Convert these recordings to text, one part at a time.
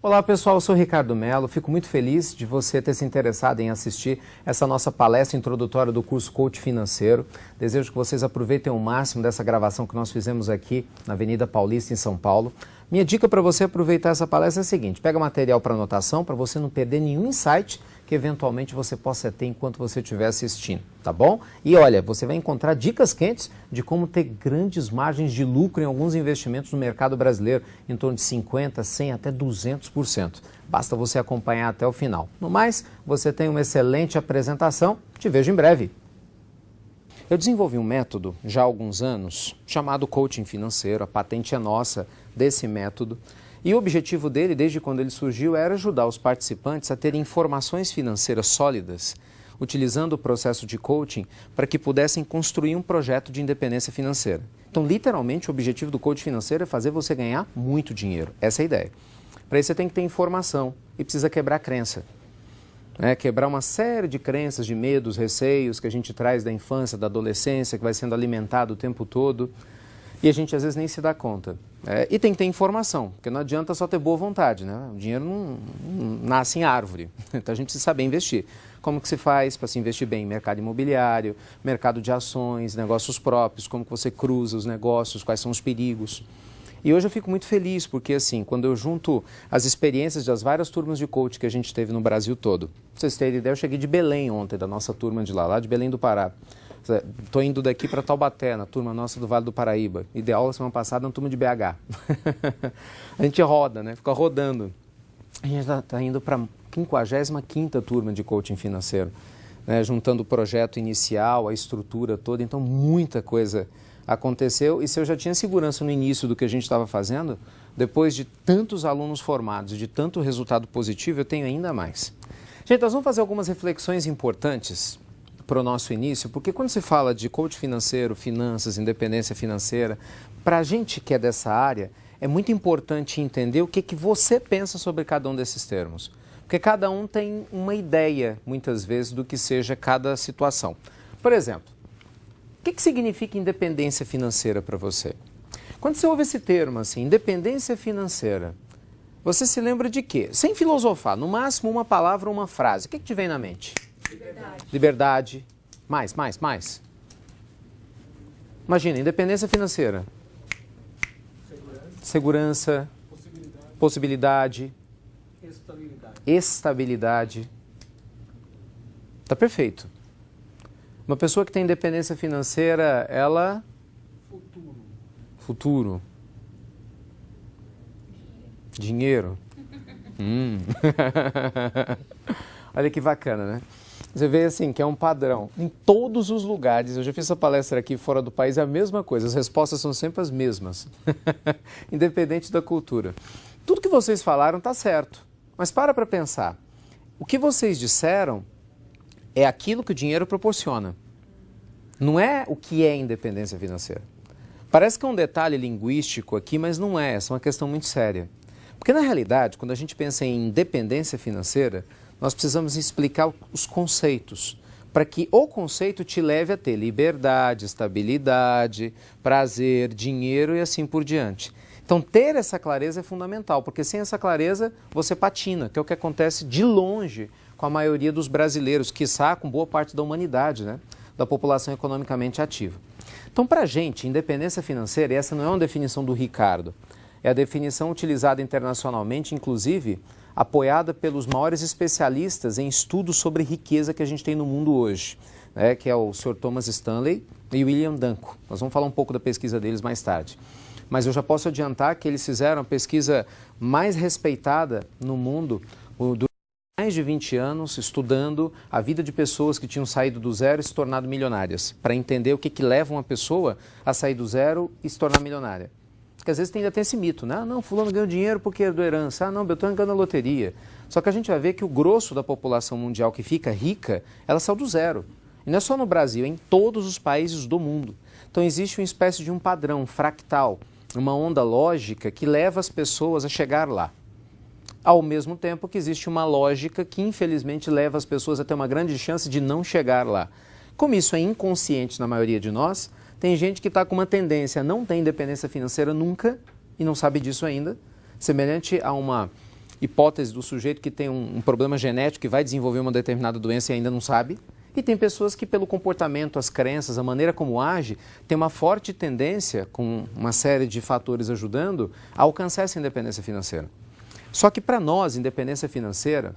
Olá pessoal, eu sou Ricardo Mello, fico muito feliz de você ter se interessado em assistir essa nossa palestra introdutória do curso Coach Financeiro. Desejo que vocês aproveitem o máximo dessa gravação que nós fizemos aqui na Avenida Paulista, em São Paulo. Minha dica para você aproveitar essa palestra é a seguinte: pega material para anotação, para você não perder nenhum insight que eventualmente você possa ter enquanto você estiver assistindo, tá bom? E olha, você vai encontrar dicas quentes de como ter grandes margens de lucro em alguns investimentos no mercado brasileiro, em torno de 50%, 100% até 200%. Basta você acompanhar até o final. No mais, você tem uma excelente apresentação. Te vejo em breve. Eu desenvolvi um método já há alguns anos chamado Coaching Financeiro. A patente é nossa desse método. E o objetivo dele, desde quando ele surgiu, era ajudar os participantes a terem informações financeiras sólidas, utilizando o processo de coaching para que pudessem construir um projeto de independência financeira. Então, literalmente, o objetivo do coaching financeiro é fazer você ganhar muito dinheiro. Essa é a ideia. Para isso, você tem que ter informação e precisa quebrar crença. Quebrar uma série de crenças, de medos, receios que a gente traz da infância, da adolescência, que vai sendo alimentado o tempo todo. E a gente às vezes nem se dá conta. E tem que ter informação, porque não adianta só ter boa vontade, né? O dinheiro não nasce em árvore, então a gente precisa saber investir. Como que se faz para se investir bem em mercado imobiliário, mercado de ações, negócios próprios, como que você cruza os negócios, quais são os perigos. E hoje eu fico muito feliz, porque assim, quando eu junto as experiências das várias turmas de coach que a gente teve no Brasil todo. Pra vocês terem ideia, eu cheguei de Belém ontem, da nossa turma de lá de Belém do Pará. Estou indo daqui para Taubaté, na turma nossa do Vale do Paraíba. Ideal, semana passada, na turma de BH. A gente roda, né? Fica rodando. A gente está indo para a 55ª turma de coaching financeiro, né? Juntando o projeto inicial, a estrutura toda. Então, muita coisa aconteceu. E se eu já tinha segurança no início do que a gente estava fazendo, depois de tantos alunos formados, de tanto resultado positivo, eu tenho ainda mais. Gente, nós vamos fazer algumas reflexões importantes para o nosso início, porque quando se fala de coach financeiro, finanças, independência financeira, para a gente que é dessa área, é muito importante entender o que você pensa sobre cada um desses termos. Porque cada um tem uma ideia, muitas vezes, do que seja cada situação. Por exemplo, o que significa independência financeira para você? Quando você ouve esse termo, assim, independência financeira, você se lembra de quê? Sem filosofar, no máximo uma palavra ou uma frase. O que te vem na mente? Liberdade. Liberdade. Mais. Imagina, independência financeira. Segurança. Possibilidade. Estabilidade. Tá perfeito. Uma pessoa que tem independência financeira, ela... Futuro. Dinheiro. Olha que bacana, né? Você vê assim que é um padrão em todos os lugares. Eu já fiz essa palestra aqui fora do país, é a mesma coisa. As respostas são sempre as mesmas, independente da cultura. Tudo que vocês falaram está certo, mas para pensar. O que vocês disseram é aquilo que o dinheiro proporciona. Não é o que é independência financeira. Parece que é um detalhe linguístico aqui, mas não é. Essa é uma questão muito séria. Porque na realidade, quando a gente pensa em independência financeira, nós precisamos explicar os conceitos, para que o conceito te leve a ter liberdade, estabilidade, prazer, dinheiro e assim por diante. Então, ter essa clareza é fundamental, porque sem essa clareza você patina, que é o que acontece de longe com a maioria dos brasileiros, quiçá com boa parte da humanidade, né? Da população economicamente ativa. Então, para a gente, independência financeira, e essa não é uma definição do Ricardo, é a definição utilizada internacionalmente, inclusive apoiada pelos maiores especialistas em estudos sobre riqueza que a gente tem no mundo hoje, né, que é o Sr. Thomas Stanley e William Danko. Nós vamos falar um pouco da pesquisa deles mais tarde. Mas eu já posso adiantar que eles fizeram a pesquisa mais respeitada no mundo durante mais de 20 anos, estudando a vida de pessoas que tinham saído do zero e se tornado milionárias, para entender o que leva uma pessoa a sair do zero e se tornar milionária. Porque às vezes ainda tem esse mito, né? Não, fulano ganhou dinheiro porque herdou herança. Não, Beltrano ganhou na loteria. Só que a gente vai ver que o grosso da população mundial que fica rica, ela saiu do zero. E não é só no Brasil, é em todos os países do mundo. Então existe uma espécie de um padrão, um fractal, uma onda lógica que leva as pessoas a chegar lá. Ao mesmo tempo que existe uma lógica que infelizmente leva as pessoas a ter uma grande chance de não chegar lá. Como isso é inconsciente na maioria de nós, tem gente que está com uma tendência a não ter independência financeira nunca e não sabe disso ainda, semelhante a uma hipótese do sujeito que tem um problema genético que vai desenvolver uma determinada doença e ainda não sabe. E tem pessoas que, pelo comportamento, as crenças, a maneira como age, tem uma forte tendência, com uma série de fatores ajudando, a alcançar essa independência financeira. Só que para nós, independência financeira,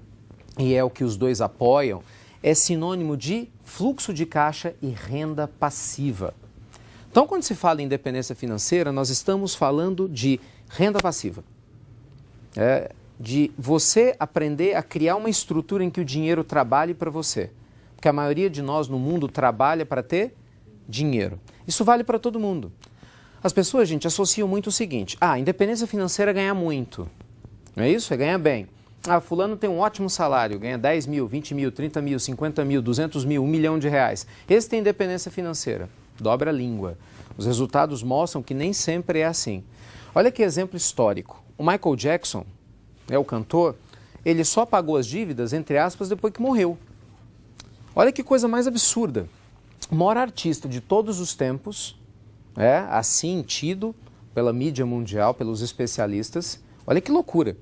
e é o que os dois apoiam, é sinônimo de fluxo de caixa e renda passiva. Então, quando se fala em independência financeira, nós estamos falando de renda passiva. De você aprender a criar uma estrutura em que o dinheiro trabalhe para você. Porque a maioria de nós no mundo trabalha para ter dinheiro. Isso vale para todo mundo. As pessoas, gente, associam muito o seguinte: independência financeira é ganhar muito. Não é isso? É ganhar bem. Fulano tem um ótimo salário, ganha 10 mil, 20 mil, 30 mil, 50 mil, 200 mil, 1 milhão de reais. Esse tem independência financeira. Dobra a língua. Os resultados mostram que nem sempre é assim. Olha que exemplo histórico. O Michael Jackson, o cantor, ele só pagou as dívidas, entre aspas, depois que morreu. Olha que coisa mais absurda. O maior artista de todos os tempos, assim tido pela mídia mundial, pelos especialistas, olha que loucura.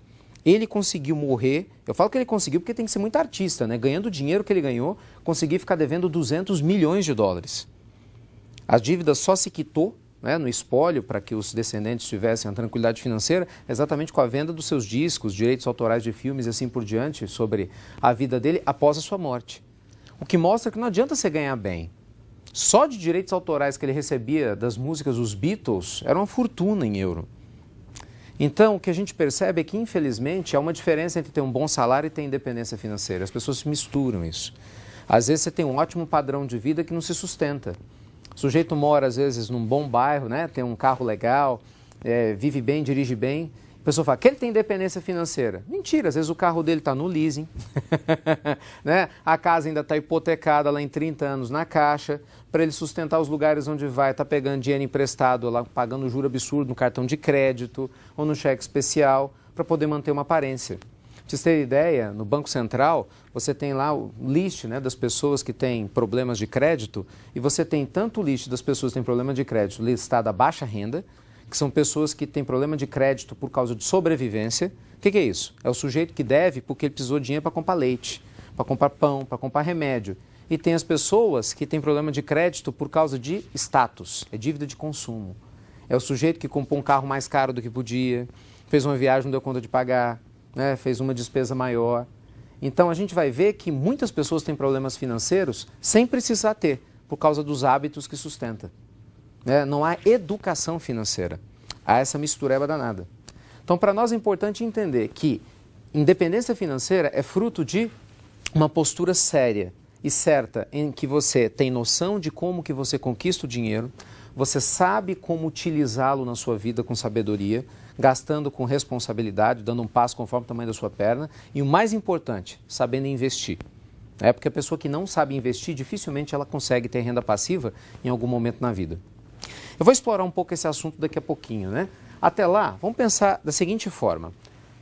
Ele conseguiu morrer, eu falo que ele conseguiu porque tem que ser muito artista, né? Ganhando o dinheiro que ele ganhou, conseguir ficar devendo 200 milhões de dólares. As dívidas só se quitou, no espólio, para que os descendentes tivessem a tranquilidade financeira, exatamente com a venda dos seus discos, direitos autorais de filmes e assim por diante, sobre a vida dele após a sua morte. O que mostra que não adianta você ganhar bem. Só de direitos autorais que ele recebia das músicas dos Beatles era uma fortuna em euro. Então, o que a gente percebe é que, infelizmente, há uma diferença entre ter um bom salário e ter independência financeira. As pessoas misturam isso. Às vezes você tem um ótimo padrão de vida que não se sustenta. O sujeito mora, às vezes, num bom bairro, tem um carro legal, vive bem, dirige bem. A pessoa fala que ele tem independência financeira. Mentira, às vezes o carro dele está no leasing, a casa ainda está hipotecada lá em 30 anos na caixa, para ele sustentar os lugares onde vai, está pegando dinheiro emprestado, lá, pagando juro absurdo no cartão de crédito ou no cheque especial, para poder manter uma aparência. Pra vocês terem ideia, no Banco Central, você tem lá o list das pessoas que têm problemas de crédito, e você tem tanto o list das pessoas que têm problema de crédito listado a baixa renda, que são pessoas que têm problema de crédito por causa de sobrevivência. O que é isso? É o sujeito que deve porque ele precisou de dinheiro para comprar leite, para comprar pão, para comprar remédio. E tem as pessoas que têm problema de crédito por causa de status, é dívida de consumo. É o sujeito que comprou um carro mais caro do que podia, fez uma viagem, não deu conta de pagar, fez uma despesa maior. Então a gente vai ver que muitas pessoas têm problemas financeiros sem precisar ter, por causa dos hábitos que sustenta. Não há educação financeira, há essa mistureba danada. Então, para nós é importante entender que independência financeira é fruto de uma postura séria e certa, em que você tem noção de como que você conquista o dinheiro, você sabe como utilizá-lo na sua vida com sabedoria, gastando com responsabilidade, dando um passo conforme o tamanho da sua perna, e o mais importante, sabendo investir. Porque a pessoa que não sabe investir, dificilmente ela consegue ter renda passiva em algum momento na vida. Eu vou explorar um pouco esse assunto daqui a pouquinho, Até lá, vamos pensar da seguinte forma.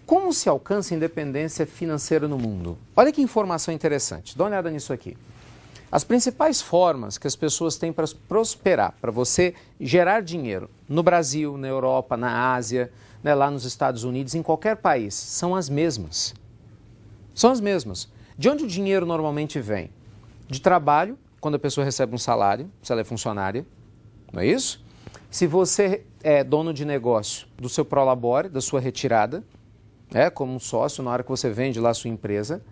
Como se alcança a independência financeira no mundo? Olha que informação interessante, dá uma olhada nisso aqui. As principais formas que as pessoas têm para prosperar, para você gerar dinheiro no Brasil, na Europa, na Ásia, lá nos Estados Unidos, em qualquer país, são as mesmas. São as mesmas. De onde o dinheiro normalmente vem? De trabalho, quando a pessoa recebe um salário, se ela é funcionária, não é isso? Se você é dono de negócio, do seu prolabore, da sua retirada, como um sócio na hora que você vende lá a sua empresa,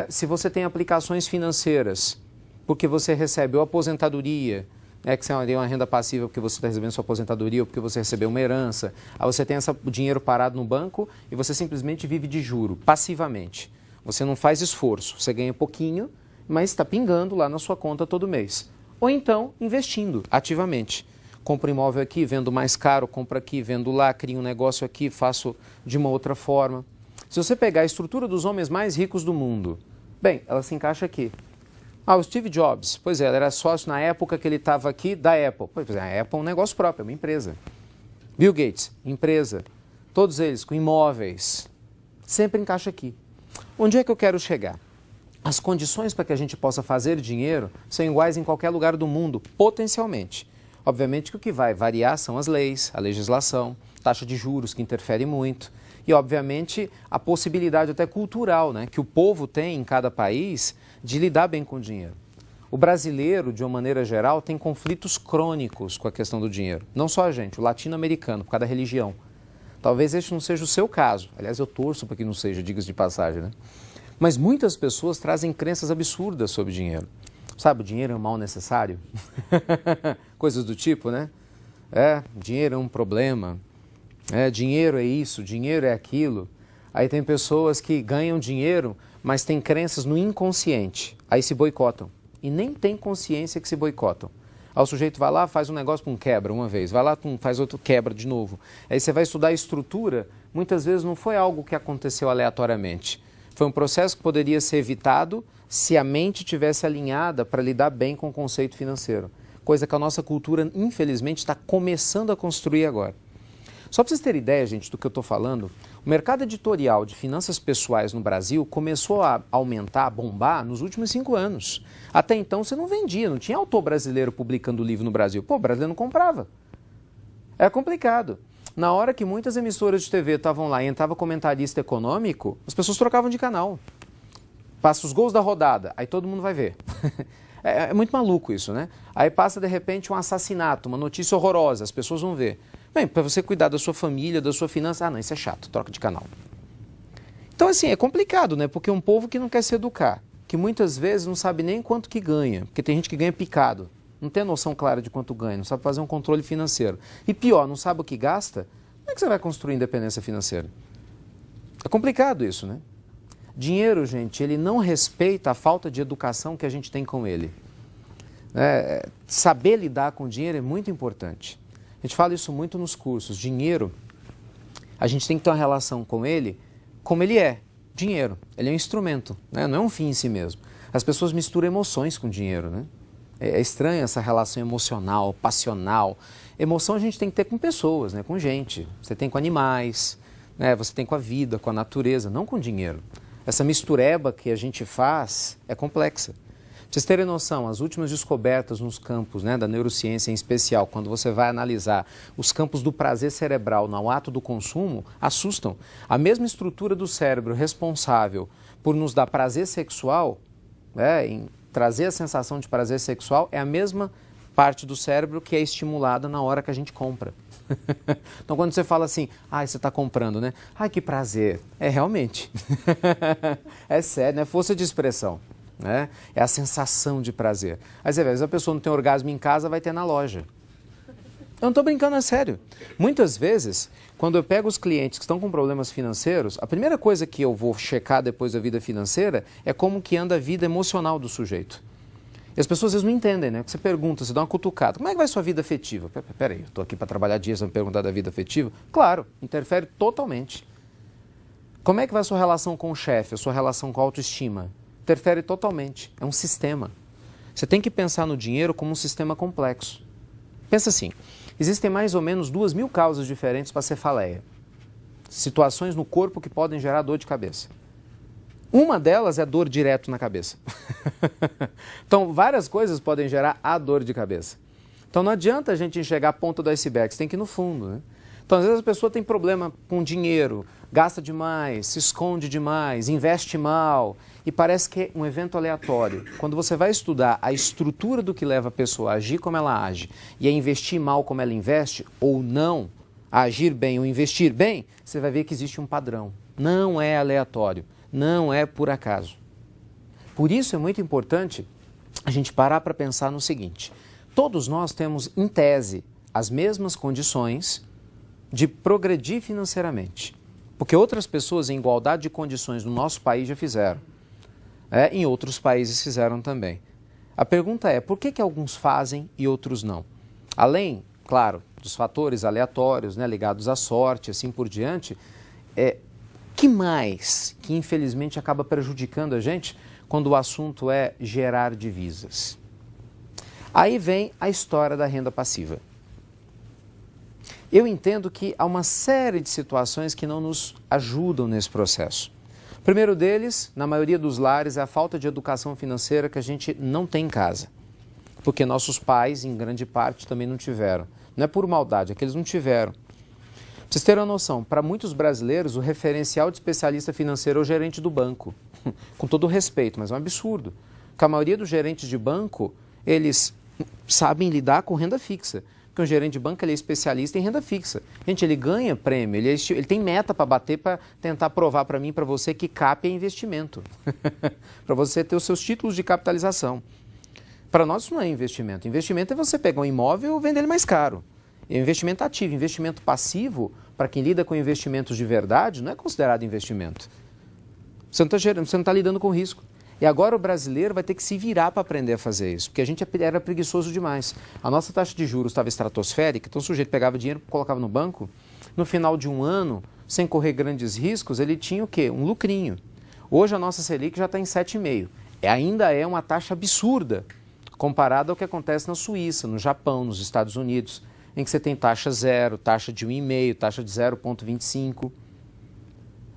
se você tem aplicações financeiras, porque você recebe ou aposentadoria, que você tem uma renda passiva porque você está recebendo sua aposentadoria ou porque você recebeu uma herança, aí você tem o dinheiro parado no banco e você simplesmente vive de juro, passivamente. Você não faz esforço, você ganha pouquinho, mas está pingando lá na sua conta todo mês. Ou então, investindo ativamente. Compro imóvel aqui, vendo mais caro, compro aqui, vendo lá, crio um negócio aqui, faço de uma outra forma. Se você pegar a estrutura dos homens mais ricos do mundo, bem, ela se encaixa aqui. O Steve Jobs, pois é, ele era sócio na época que ele estava aqui da Apple. Pois é, a Apple é um negócio próprio, é uma empresa. Bill Gates, empresa. Todos eles com imóveis. Sempre encaixa aqui. Onde é que eu quero chegar? As condições para que a gente possa fazer dinheiro são iguais em qualquer lugar do mundo, potencialmente. Obviamente que o que vai variar são as leis, a legislação, taxa de juros que interfere muito. E, obviamente, a possibilidade até cultural, né, que o povo tem em cada país de lidar bem com o dinheiro. O brasileiro, de uma maneira geral, tem conflitos crônicos com a questão do dinheiro. Não só a gente, o latino-americano, por causa da religião. Talvez este não seja o seu caso. Aliás, eu torço para que não seja, diga-se de passagem, né? Mas muitas pessoas trazem crenças absurdas sobre dinheiro. Sabe, o dinheiro é um mal necessário? Coisas do tipo, né? Dinheiro é um problema. Dinheiro é isso, dinheiro é aquilo. Aí tem pessoas que ganham dinheiro, mas têm crenças no inconsciente. Aí se boicotam. E nem tem consciência que se boicotam. Aí o sujeito vai lá, faz um negócio, quebra uma vez. Vai lá, faz outro, quebra de novo. Aí você vai estudar a estrutura, muitas vezes não foi algo que aconteceu aleatoriamente. Foi um processo que poderia ser evitado se a mente tivesse alinhada para lidar bem com o conceito financeiro. Coisa que a nossa cultura, infelizmente, está começando a construir agora. Só para vocês terem ideia, gente, do que eu estou falando, o mercado editorial de finanças pessoais no Brasil começou a aumentar, a bombar nos últimos 5 anos. Até então você não vendia, não tinha autor brasileiro publicando livro no Brasil. Pô, o brasileiro não comprava. É complicado. Na hora que muitas emissoras de TV estavam lá e entrava comentarista econômico, as pessoas trocavam de canal. Passa os gols da rodada, aí todo mundo vai ver. É muito maluco isso, né? Aí passa de repente um assassinato, uma notícia horrorosa, as pessoas vão ver. Bem, para você cuidar da sua família, da sua finança, não, isso é chato, troca de canal. Então, assim, é complicado, né? Porque é um povo que não quer se educar, que muitas vezes não sabe nem quanto que ganha, porque tem gente que ganha picado, não tem noção clara de quanto ganha, não sabe fazer um controle financeiro. E pior, não sabe o que gasta, como é que você vai construir independência financeira? É complicado isso, né? Dinheiro, gente, ele não respeita a falta de educação que a gente tem com ele. Saber lidar com o dinheiro é muito importante. A gente fala isso muito nos cursos. Dinheiro, a gente tem que ter uma relação com ele como ele é, dinheiro. Ele é um instrumento, né? Não é um fim em si mesmo. As pessoas misturam emoções com dinheiro, né? É estranha essa relação emocional, passional. Emoção a gente tem que ter com pessoas, né? Com gente. Você tem com animais, né? Você tem com a vida, com a natureza, não com dinheiro. Essa mistureba que a gente faz é complexa. Pra vocês terem noção, as últimas descobertas nos campos, né, da neurociência em especial, quando você vai analisar os campos do prazer cerebral no ato do consumo, assustam. A mesma estrutura do cérebro responsável por nos dar prazer sexual, em trazer a sensação de prazer sexual, é a mesma parte do cérebro que é estimulada na hora que a gente compra. Então, quando você fala assim, você está comprando, né? Que prazer. É realmente. É sério, não é força de expressão. Né? É a sensação de prazer. Às vezes a pessoa não tem orgasmo em casa, vai ter na loja. Eu não estou brincando, é sério. Muitas vezes, quando eu pego os clientes que estão com problemas financeiros, a primeira coisa que eu vou checar depois da vida financeira é como que anda a vida emocional do sujeito. E as pessoas às vezes não entendem, né? Você pergunta, você dá uma cutucada, como é que vai sua vida afetiva? Peraí, eu estou aqui para trabalhar dias, você vai me perguntar da vida afetiva? Claro, interfere totalmente. Como é que vai a sua relação com o chefe, a sua relação com a autoestima? Interfere totalmente, é um sistema. Você tem que pensar no dinheiro como um sistema complexo. Pensa assim, existem mais ou menos 2.000 causas diferentes para cefaleia. Situações no corpo que podem gerar dor de cabeça. Uma delas é dor direto na cabeça. Então, várias coisas podem gerar a dor de cabeça. Então, não adianta a gente enxergar a ponta do iceberg, você tem que ir no fundo, né? Então, às vezes a pessoa tem problema com dinheiro, gasta demais, se esconde demais, investe mal e parece que é um evento aleatório. Quando você vai estudar a estrutura do que leva a pessoa a agir como ela age e a investir mal como ela investe, ou não, a agir bem ou investir bem, você vai ver que existe um padrão. Não é aleatório, não é por acaso. Por isso é muito importante a gente parar para pensar no seguinte: todos nós temos, em tese, as mesmas condições de progredir financeiramente. Porque outras pessoas em igualdade de condições no nosso país já fizeram. Em outros países fizeram também. A pergunta é, por que alguns fazem e outros não? Além, claro, dos fatores aleatórios, né, ligados à sorte, assim por diante, que mais que infelizmente acaba prejudicando a gente quando o assunto é gerar divisas? Aí vem a história da renda passiva. Eu entendo que há uma série de situações que não nos ajudam nesse processo. O primeiro deles, na maioria dos lares, é a falta de educação financeira que a gente não tem em casa. Porque nossos pais, em grande parte, também não tiveram. Não é por maldade, é que eles não tiveram. vocês terem uma noção, para muitos brasileiros, o referencial de especialista financeiro é o gerente do banco. Com todo o respeito, mas é um absurdo. Porque a maioria dos gerentes de banco, eles sabem lidar com renda fixa. Porque um gerente de banco ele é especialista em renda fixa. Gente, ele ganha prêmio, ele tem meta para bater para tentar provar para mim e para você que CAP é investimento. Para você ter os seus títulos de capitalização. Para nós isso não é investimento. Investimento é você pegar um imóvel e vender ele mais caro. É investimento ativo. Investimento passivo, para quem lida com investimentos de verdade, não é considerado investimento. Você não está lidando com risco. E agora o brasileiro vai ter que se virar para aprender a fazer isso, porque a gente era preguiçoso demais. A nossa taxa de juros estava estratosférica, então o sujeito pegava dinheiro, colocava no banco, no final de um ano, sem correr grandes riscos, ele tinha o quê? Um lucrinho. Hoje a nossa Selic já está em 7,5%. Ainda é uma taxa absurda, comparada ao que acontece na Suíça, no Japão, nos Estados Unidos, em que você tem taxa zero, taxa de 1,5%, taxa de 0,25%.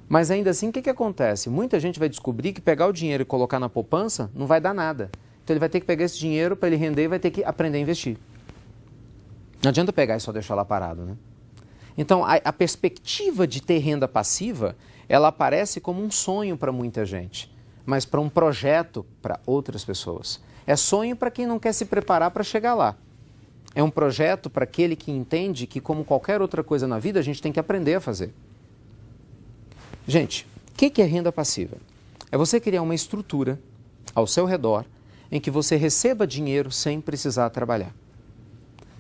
Mas ainda assim, o que acontece? Muita gente vai descobrir que pegar o dinheiro e colocar na poupança não vai dar nada. Então ele vai ter que pegar esse dinheiro para ele render e vai ter que aprender a investir. Não adianta pegar e só deixar lá parado, né? Então a perspectiva de ter renda passiva, ela aparece como um sonho para muita gente, mas para um projeto para outras pessoas. É sonho para quem não quer se preparar para chegar lá. É um projeto para aquele que entende que, como qualquer outra coisa na vida, a gente tem que aprender a fazer. Gente, o que é renda passiva? É você criar uma estrutura ao seu redor em que você receba dinheiro sem precisar trabalhar.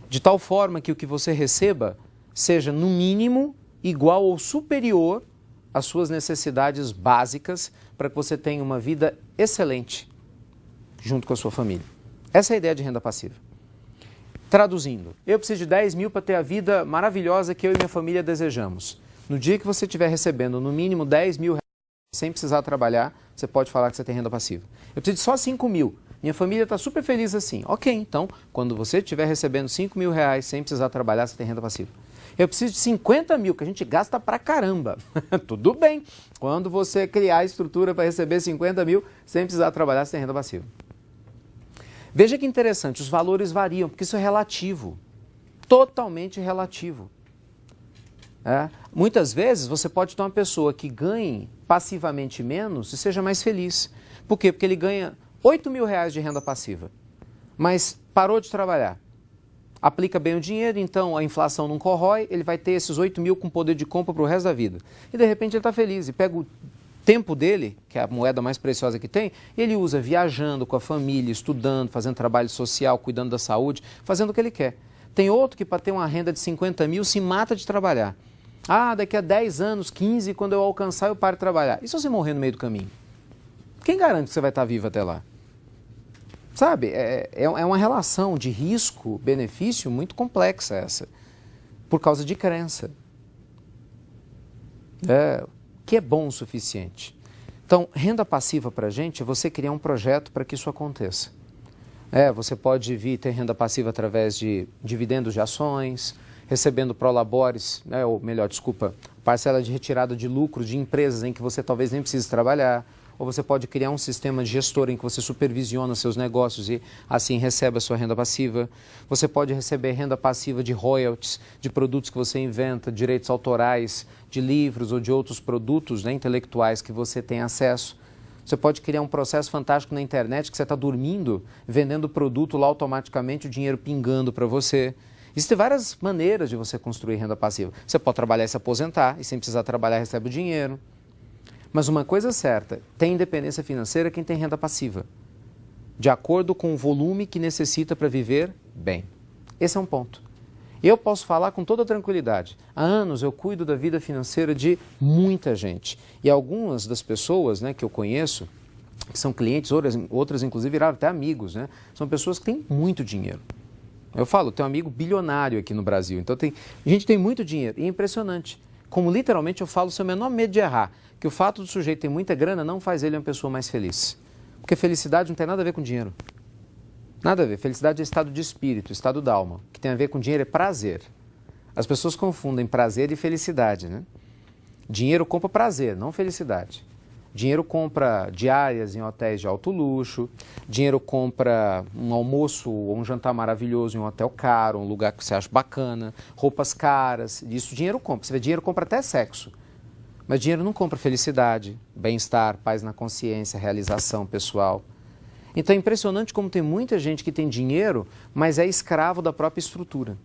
De tal forma que o que você receba seja, no mínimo, igual ou superior às suas necessidades básicas para que você tenha uma vida excelente junto com a sua família. Essa é a ideia de renda passiva. Traduzindo, eu preciso de 10 mil para ter a vida maravilhosa que eu e minha família desejamos. No dia que você estiver recebendo no mínimo 10 mil reais sem precisar trabalhar, você pode falar que você tem renda passiva. Eu preciso de só 5 mil. Minha família está super feliz assim. Ok, então, quando você estiver recebendo 5 mil reais sem precisar trabalhar, você tem renda passiva. Eu preciso de 50 mil, que a gente gasta pra caramba. Tudo bem. Quando você criar a estrutura para receber 50 mil sem precisar trabalhar, você tem renda passiva. Veja que interessante, os valores variam, porque isso é relativo. Totalmente relativo. Muitas vezes você pode ter uma pessoa que ganhe passivamente menos e seja mais feliz. Por quê? Porque ele ganha 8 mil reais de renda passiva, mas parou de trabalhar. Aplica bem o dinheiro, então a inflação não corrói, ele vai ter esses 8 mil com poder de compra para o resto da vida. E de repente ele está feliz e pega o tempo dele, que é a moeda mais preciosa que tem, e ele usa viajando com a família, estudando, fazendo trabalho social, cuidando da saúde, fazendo o que ele quer. Tem outro que para ter uma renda de 50 mil se mata de trabalhar. Daqui a 10 anos, 15, quando eu alcançar, eu paro de trabalhar. E se você morrer no meio do caminho? Quem garante que você vai estar vivo até lá? Sabe, é uma relação de risco-benefício muito complexa essa, por causa de crença. Que é bom o suficiente. Então, renda passiva para a gente é você criar um projeto para que isso aconteça. Você pode vir ter renda passiva através de dividendos de ações, recebendo prolabores, parcela de retirada de lucro de empresas em que você talvez nem precise trabalhar, ou você pode criar um sistema de gestor em que você supervisiona seus negócios e assim recebe a sua renda passiva. Você pode receber renda passiva de royalties, de produtos que você inventa, direitos autorais, de livros ou de outros produtos intelectuais que você tem acesso. Você pode criar um processo fantástico na internet que você está dormindo, vendendo o produto lá automaticamente, o dinheiro pingando para você. Existem várias maneiras de você construir renda passiva. Você pode trabalhar e se aposentar, e sem precisar trabalhar recebe o dinheiro. Mas uma coisa é certa, tem independência financeira quem tem renda passiva, de acordo com o volume que necessita para viver bem. Esse é um ponto. Eu posso falar com toda tranquilidade. Há anos eu cuido da vida financeira de muita gente. E algumas das pessoas que eu conheço, que são clientes, outras inclusive viraram até amigos, são pessoas que têm muito dinheiro. Eu falo, tenho um amigo bilionário aqui no Brasil, então a gente tem muito dinheiro, e é impressionante. Como literalmente eu falo, seu menor medo de errar, que o fato do sujeito ter muita grana não faz ele uma pessoa mais feliz. Porque felicidade não tem nada a ver com dinheiro. Nada a ver. Felicidade é estado de espírito, estado da alma. O que tem a ver com dinheiro é prazer. As pessoas confundem prazer e felicidade, Dinheiro compra prazer, não felicidade. Dinheiro compra diárias em hotéis de alto luxo, dinheiro compra um almoço ou um jantar maravilhoso em um hotel caro, um lugar que você acha bacana, roupas caras, isso dinheiro compra. Você vê, dinheiro compra até sexo, mas dinheiro não compra felicidade, bem-estar, paz na consciência, realização pessoal. Então é impressionante como tem muita gente que tem dinheiro, mas é escravo da própria estrutura.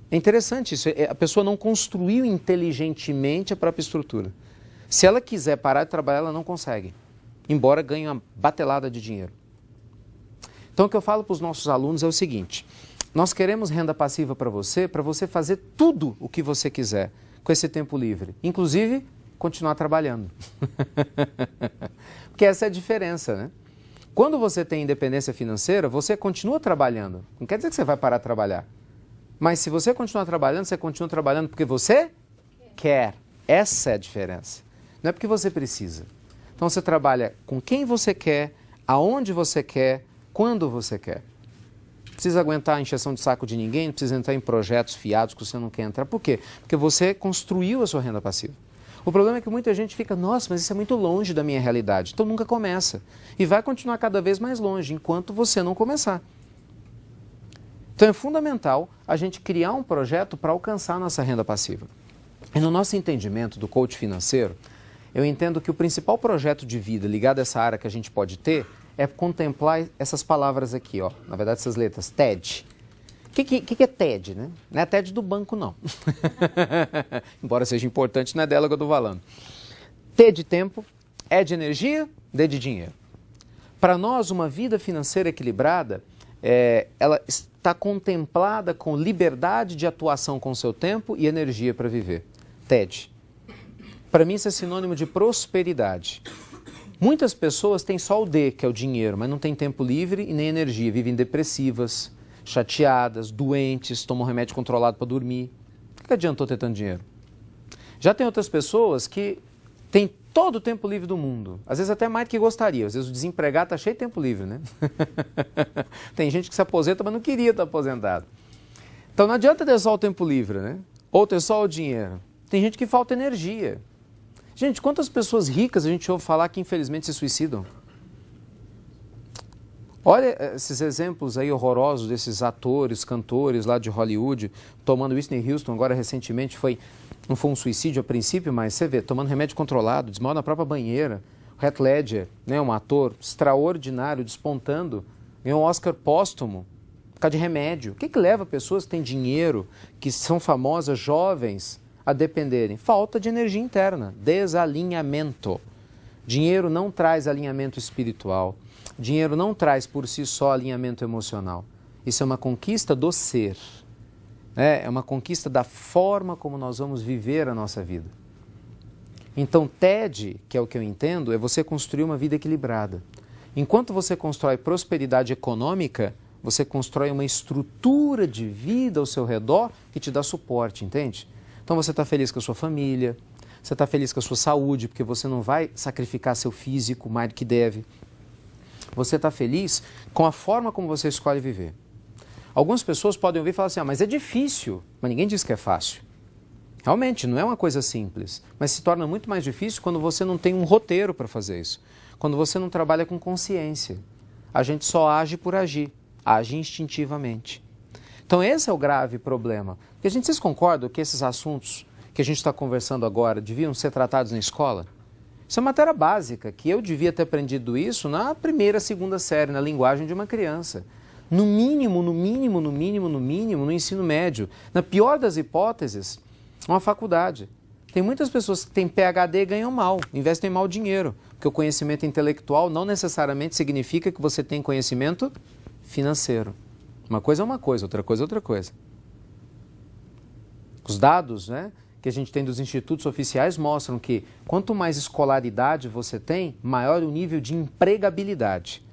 É interessante isso, a pessoa não construiu inteligentemente a própria estrutura. Se ela quiser parar de trabalhar, ela não consegue, embora ganhe uma batelada de dinheiro. Então, o que eu falo para os nossos alunos é o seguinte: nós queremos renda passiva para você fazer tudo o que você quiser com esse tempo livre, inclusive continuar trabalhando. Porque essa é a diferença, né? Quando você tem independência financeira, você continua trabalhando. Não quer dizer que você vai parar de trabalhar. Mas se você continuar trabalhando, você continua trabalhando porque você quer. Essa é a diferença. Não é porque você precisa. Então você trabalha com quem você quer, aonde você quer, quando você quer. Não precisa aguentar a encheção de saco de ninguém, não precisa entrar em projetos fiados que você não quer entrar. Por quê? Porque você construiu a sua renda passiva. O problema é que muita gente fica, nossa, mas isso é muito longe da minha realidade. Então nunca começa. E vai continuar cada vez mais longe, enquanto você não começar. Então é fundamental a gente criar um projeto para alcançar a nossa renda passiva. E no nosso entendimento do coach financeiro, eu entendo que o principal projeto de vida ligado a essa área que a gente pode ter é contemplar essas palavras aqui, ó. Na verdade, essas letras, TED. O que é TED, né? Não é TED do banco, não. Embora seja importante, não é dela que eu estou falando. T de tempo, E de energia, D de dinheiro. Para nós, uma vida financeira equilibrada, ela está contemplada com liberdade de atuação com o seu tempo e energia para viver. TED. Para mim, isso é sinônimo de prosperidade. Muitas pessoas têm só o D, que é o dinheiro, mas não tem tempo livre e nem energia. Vivem depressivas, chateadas, doentes, tomam remédio controlado para dormir. O que adiantou ter tanto dinheiro? Já tem outras pessoas que têm todo o tempo livre do mundo. Às vezes até mais do que gostaria. Às vezes o desempregado está cheio de tempo livre, né? Tem gente que se aposenta, mas não queria estar aposentado. Então não adianta ter só o tempo livre, né? Ou ter só o dinheiro. Tem gente que falta energia. Gente, quantas pessoas ricas a gente ouve falar que infelizmente se suicidam? Olha esses exemplos aí horrorosos desses atores, cantores lá de Hollywood, tomando Whitney Houston, agora recentemente não foi um suicídio a princípio, mas você vê, tomando remédio controlado, desmaiou na própria banheira. O Heath Ledger, né, um ator extraordinário, despontando, ganhou um Oscar póstumo por causa de remédio. O que leva pessoas que têm dinheiro, que são famosas, jovens, a dependerem? Falta de energia interna, desalinhamento. Dinheiro não traz alinhamento espiritual. Dinheiro não traz por si só alinhamento emocional. Isso é uma conquista do ser. É uma conquista da forma como nós vamos viver a nossa vida. Então, TED, que é o que eu entendo, é você construir uma vida equilibrada. Enquanto você constrói prosperidade econômica, você constrói uma estrutura de vida ao seu redor que te dá suporte, entende? Então você está feliz com a sua família, você está feliz com a sua saúde, porque você não vai sacrificar seu físico mais do que deve. Você está feliz com a forma como você escolhe viver. Algumas pessoas podem ouvir e falar assim, mas é difícil, mas ninguém diz que é fácil. Realmente, não é uma coisa simples, mas se torna muito mais difícil quando você não tem um roteiro para fazer isso, quando você não trabalha com consciência. A gente só age por agir, age instintivamente. Então esse é o grave problema. Porque vocês concordam que esses assuntos que a gente está conversando agora deviam ser tratados na escola? Isso é matéria básica, que eu devia ter aprendido isso na primeira, segunda série, na linguagem de uma criança. No mínimo, no ensino médio. Na pior das hipóteses, uma faculdade. Tem muitas pessoas que têm PhD e ganham mal, investem mal dinheiro. Porque o conhecimento intelectual não necessariamente significa que você tem conhecimento financeiro. Uma coisa é uma coisa, outra coisa é outra coisa. Os dados, né, que a gente tem dos institutos oficiais mostram que quanto mais escolaridade você tem, maior o nível de empregabilidade.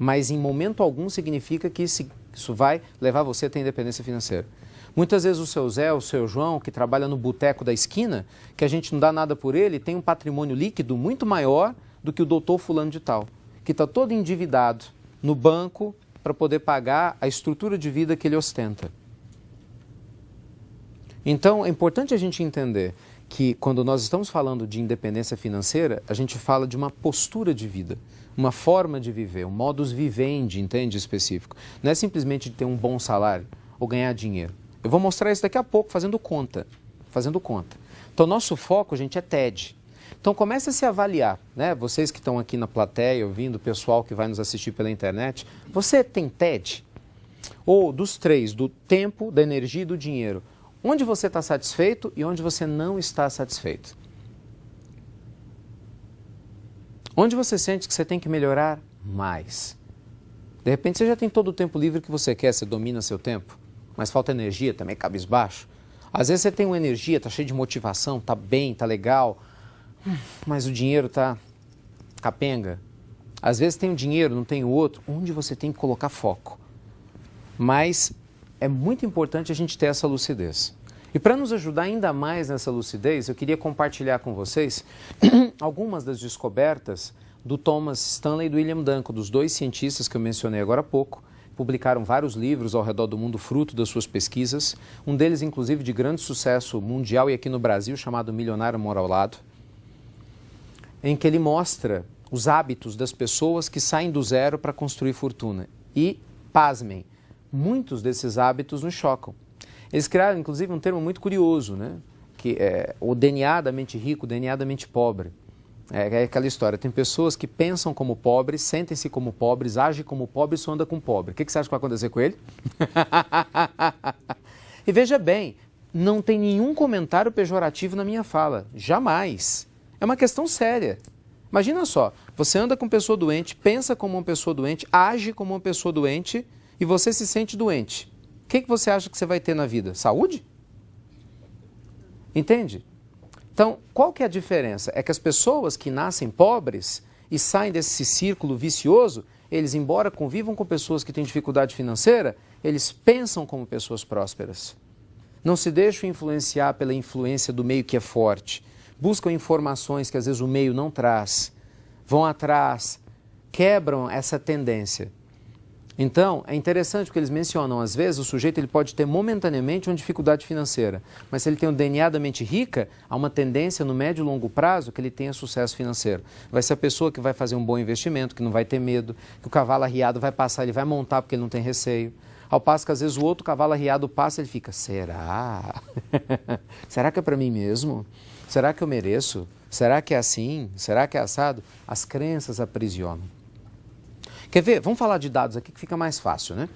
Mas em momento algum significa que isso vai levar você a ter independência financeira. Muitas vezes o seu Zé, o seu João, que trabalha no boteco da esquina, que a gente não dá nada por ele, tem um patrimônio líquido muito maior do que o doutor fulano de tal, que está todo endividado no banco para poder pagar a estrutura de vida que ele ostenta. Então, é importante a gente entender que quando nós estamos falando de independência financeira, a gente fala de uma postura de vida, uma forma de viver, um modus vivendi, entende, específico. Não é simplesmente de ter um bom salário ou ganhar dinheiro. Eu vou mostrar isso daqui a pouco, fazendo conta. Então, nosso foco, gente, é TED. Então, comece a se avaliar, né? Vocês que estão aqui na plateia, ouvindo, o pessoal que vai nos assistir pela internet, você tem TED? Ou dos três, do tempo, da energia e do dinheiro, onde você está satisfeito e onde você não está satisfeito? Onde você sente que você tem que melhorar mais? De repente você já tem todo o tempo livre que você quer, você domina seu tempo, mas falta energia, também cabisbaixo. Às vezes você tem uma energia, está cheio de motivação, está bem, está legal, mas o dinheiro está capenga. Às vezes tem um dinheiro, não tem o outro, onde você tem que colocar foco. Mas é muito importante a gente ter essa lucidez. E para nos ajudar ainda mais nessa lucidez, eu queria compartilhar com vocês algumas das descobertas do Thomas Stanley e do William Duncan, dos dois cientistas que eu mencionei agora há pouco. Publicaram vários livros ao redor do mundo fruto das suas pesquisas, um deles inclusive de grande sucesso mundial e aqui no Brasil, chamado Milionário Mora ao Lado, em que ele mostra os hábitos das pessoas que saem do zero para construir fortuna. E, pasmem, muitos desses hábitos nos chocam. Eles criaram, inclusive, um termo muito curioso, né? Que é o DNA da mente rica, o DNA da mente pobre. É aquela história, tem pessoas que pensam como pobres, sentem-se como pobres, agem como pobres, só anda com pobre. O que você acha que vai acontecer com ele? E veja bem, não tem nenhum comentário pejorativo na minha fala, jamais. É uma questão séria. Imagina só, você anda com pessoa doente, pensa como uma pessoa doente, age como uma pessoa doente e você se sente doente. O que você acha que você vai ter na vida? Saúde? Entende? Então, qual que é a diferença? É que as pessoas que nascem pobres e saem desse círculo vicioso, eles, embora convivam com pessoas que têm dificuldade financeira, eles pensam como pessoas prósperas. Não se deixam influenciar pela influência do meio que é forte. Buscam informações que às vezes o meio não traz. Vão atrás, quebram essa tendência. Então, é interessante porque eles mencionam, às vezes, o sujeito ele pode ter momentaneamente uma dificuldade financeira, mas se ele tem um DNA da mente rica, há uma tendência no médio e longo prazo que ele tenha sucesso financeiro. Vai ser a pessoa que vai fazer um bom investimento, que não vai ter medo, que o cavalo arriado vai passar, ele vai montar porque ele não tem receio. Ao passo que, às vezes, o outro cavalo arriado passa e ele fica, será? Será que é para mim mesmo? Será que eu mereço? Será que é assim? Será que é assado? As crenças aprisionam. Quer ver? Vamos falar de dados aqui que fica mais fácil, né?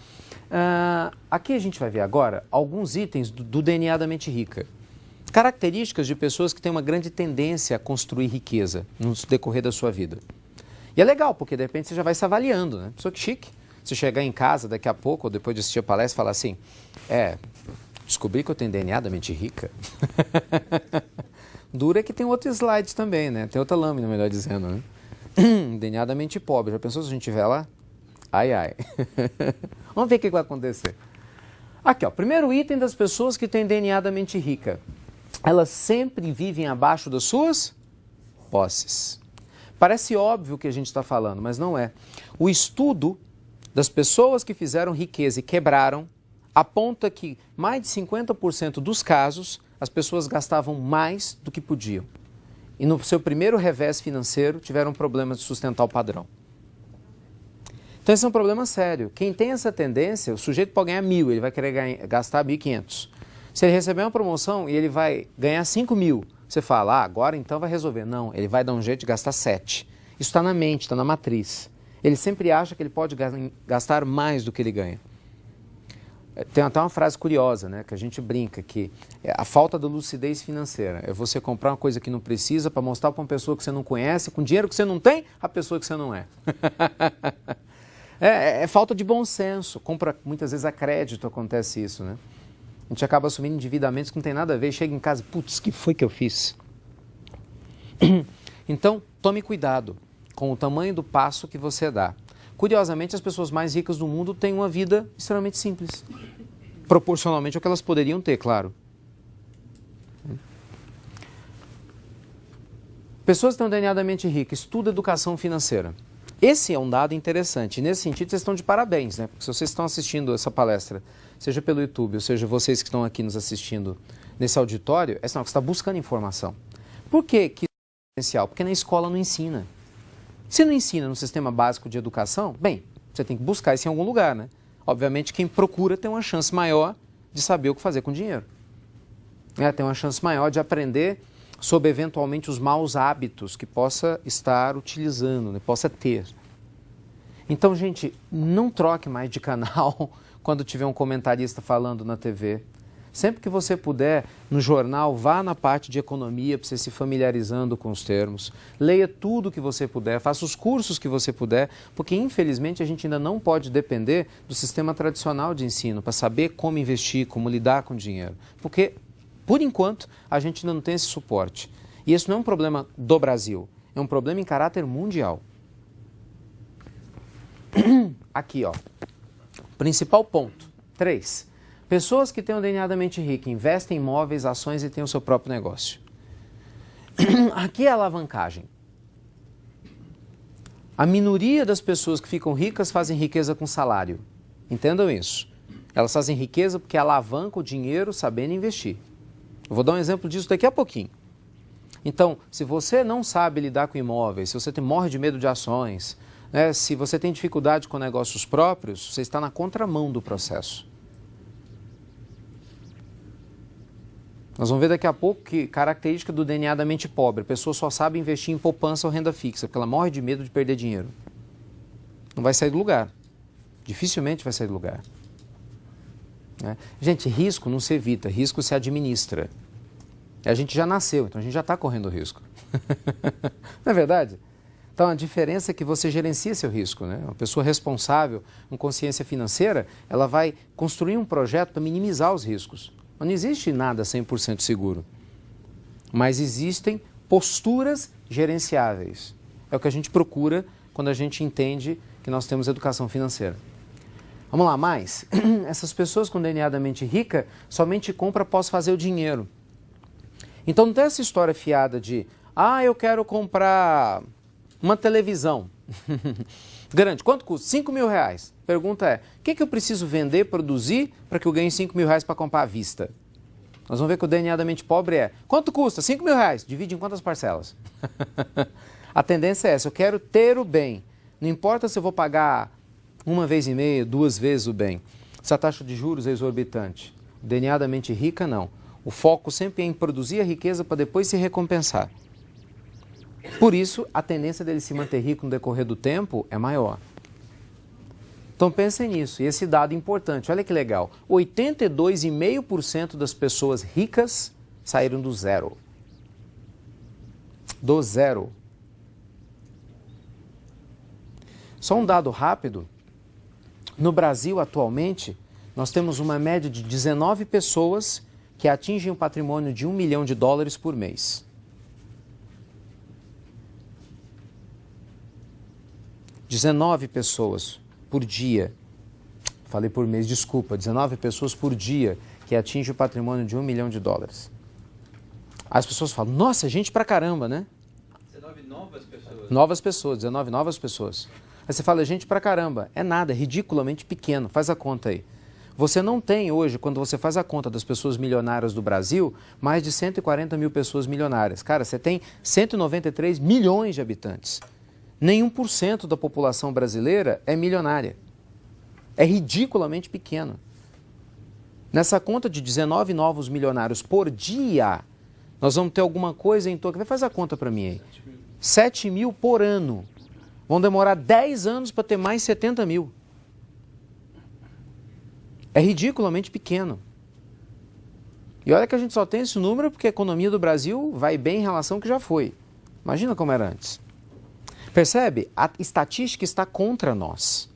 Aqui a gente vai ver agora alguns itens do DNA da mente rica. Características de pessoas que têm uma grande tendência a construir riqueza no decorrer da sua vida. E é legal, porque de repente você já vai se avaliando, né? Pessoa que chique. Você chegar em casa daqui a pouco, ou depois de assistir a palestra, e falar assim, descobri que eu tenho DNA da mente rica. Dura é que tem outro slide também, né? Tem outra lâmina, melhor dizendo, né? DNA da mente pobre. Já pensou se a gente estiver lá? Ai, ai. Vamos ver o que vai acontecer. Aqui, ó. Primeiro item das pessoas que têm DNA da mente rica. Elas sempre vivem abaixo das suas posses. Parece óbvio o que a gente está falando, mas não é. O estudo das pessoas que fizeram riqueza e quebraram aponta que mais de 50% dos casos as pessoas gastavam mais do que podiam. E no seu primeiro revés financeiro tiveram problemas de sustentar o padrão. Então esse é um problema sério. Quem tem essa tendência, o sujeito pode ganhar 1.000, ele vai querer gastar 1.500. Se ele receber uma promoção e ele vai ganhar 5.000, você fala, agora então vai resolver. Não, ele vai dar um jeito de gastar 7. Isso está na mente, está na matriz. Ele sempre acha que ele pode gastar mais do que ele ganha. Tem até uma frase curiosa, né, que a gente brinca, que a falta da lucidez financeira é você comprar uma coisa que não precisa para mostrar para uma pessoa que você não conhece, com dinheiro que você não tem, a pessoa que você não é. É falta de bom senso. Compra, muitas vezes a crédito acontece isso, né? A gente acaba assumindo endividamentos que não tem nada a ver, chega em casa, putz, que foi que eu fiz? Então, tome cuidado com o tamanho do passo que você dá. Curiosamente, as pessoas mais ricas do mundo têm uma vida extremamente simples. Proporcionalmente ao que elas poderiam ter, claro. Pessoas que estão DNA da mente rica, estuda educação financeira. Esse é um dado interessante. Nesse sentido, vocês estão de parabéns, né? Porque se vocês estão assistindo essa palestra, seja pelo YouTube, ou seja, vocês que estão aqui nos assistindo nesse auditório, é sinal que você está buscando informação. Por que isso é essencial? Porque na escola não ensina. Se não ensina no sistema básico de educação, bem, você tem que buscar isso em algum lugar, né? Obviamente, quem procura tem uma chance maior de saber o que fazer com o dinheiro. Tem uma chance maior de aprender sobre, eventualmente, os maus hábitos que possa estar utilizando, né? Possa ter. Então, gente, não troque mais de canal quando tiver um comentarista falando na TV. Sempre que você puder, no jornal, vá na parte de economia para você se familiarizando com os termos. Leia tudo que você puder, faça os cursos que você puder, porque infelizmente a gente ainda não pode depender do sistema tradicional de ensino para saber como investir, como lidar com o dinheiro. Porque, por enquanto, a gente ainda não tem esse suporte. E esse não é um problema do Brasil, é um problema em caráter mundial. Aqui, ó. Principal ponto. 3. Pessoas que têm o DNA da mente rica, investem em imóveis, ações e têm o seu próprio negócio. Aqui é a alavancagem. A minoria das pessoas que ficam ricas fazem riqueza com salário. Entendam isso. Elas fazem riqueza porque alavancam o dinheiro sabendo investir. Eu vou dar um exemplo disso daqui a pouquinho. Então, se você não sabe lidar com imóveis, se você morre de medo de ações, né, se você tem dificuldade com negócios próprios, você está na contramão do processo. Nós vamos ver daqui a pouco que característica do DNA da mente pobre. A pessoa só sabe investir em poupança ou renda fixa, porque ela morre de medo de perder dinheiro. Não vai sair do lugar. Dificilmente vai sair do lugar. Né? Gente, risco não se evita, risco se administra. A gente já nasceu, então a gente já está correndo risco. Não é verdade? Então a diferença é que você gerencia seu risco. Né? Uma pessoa responsável, com consciência financeira, ela vai construir um projeto para minimizar os riscos. Não existe nada 100% seguro, mas existem posturas gerenciáveis. É o que a gente procura quando a gente entende que nós temos educação financeira. Vamos lá, mais. Essas pessoas com DNA da mente rica somente compram após fazer o dinheiro. Então não tem essa história fiada de, eu quero comprar uma televisão grande. Quanto custa? 5 mil reais. Pergunta é, o que eu preciso vender, produzir, para que eu ganhe 5 mil reais para comprar à vista? Nós vamos ver que o DNA da mente pobre é, quanto custa? 5 mil reais. Divide em quantas parcelas? A tendência é essa, eu quero ter o bem. Não importa se eu vou pagar 1 vez e meia, 2 vezes o bem. Se a taxa de juros é exorbitante. O DNA da mente rica, não. O foco sempre é em produzir a riqueza para depois se recompensar. Por isso, a tendência dele se manter rico no decorrer do tempo é maior. Então pensem nisso, e esse dado importante, olha que legal, 82,5% das pessoas ricas saíram do zero. Do zero. Só um dado rápido, no Brasil atualmente, nós temos uma média de 19 pessoas que atingem um patrimônio de $1 milhão por mês. 19 pessoas por dia, falei por mês, desculpa, 19 pessoas por dia que atingem o patrimônio de $1 milhão. As pessoas falam, nossa, gente pra caramba, né? 19 novas pessoas. Novas pessoas, 19 novas pessoas. Aí você fala, gente pra caramba, é nada, é ridiculamente pequeno, faz a conta aí. Você não tem hoje, quando você faz a conta das pessoas milionárias do Brasil, mais de 140 mil pessoas milionárias. Cara, você tem 193 milhões de habitantes. Nem 1% da população brasileira é milionária. É ridiculamente pequeno. Nessa conta de 19 novos milionários por dia, nós vamos ter alguma coisa em torno... Faz a conta para mim aí. 7 mil por ano. Vão demorar 10 anos para ter mais 70 mil. É ridiculamente pequeno. E olha que a gente só tem esse número porque a economia do Brasil vai bem em relação ao que já foi. Imagina como era antes. Percebe? A estatística está contra nós.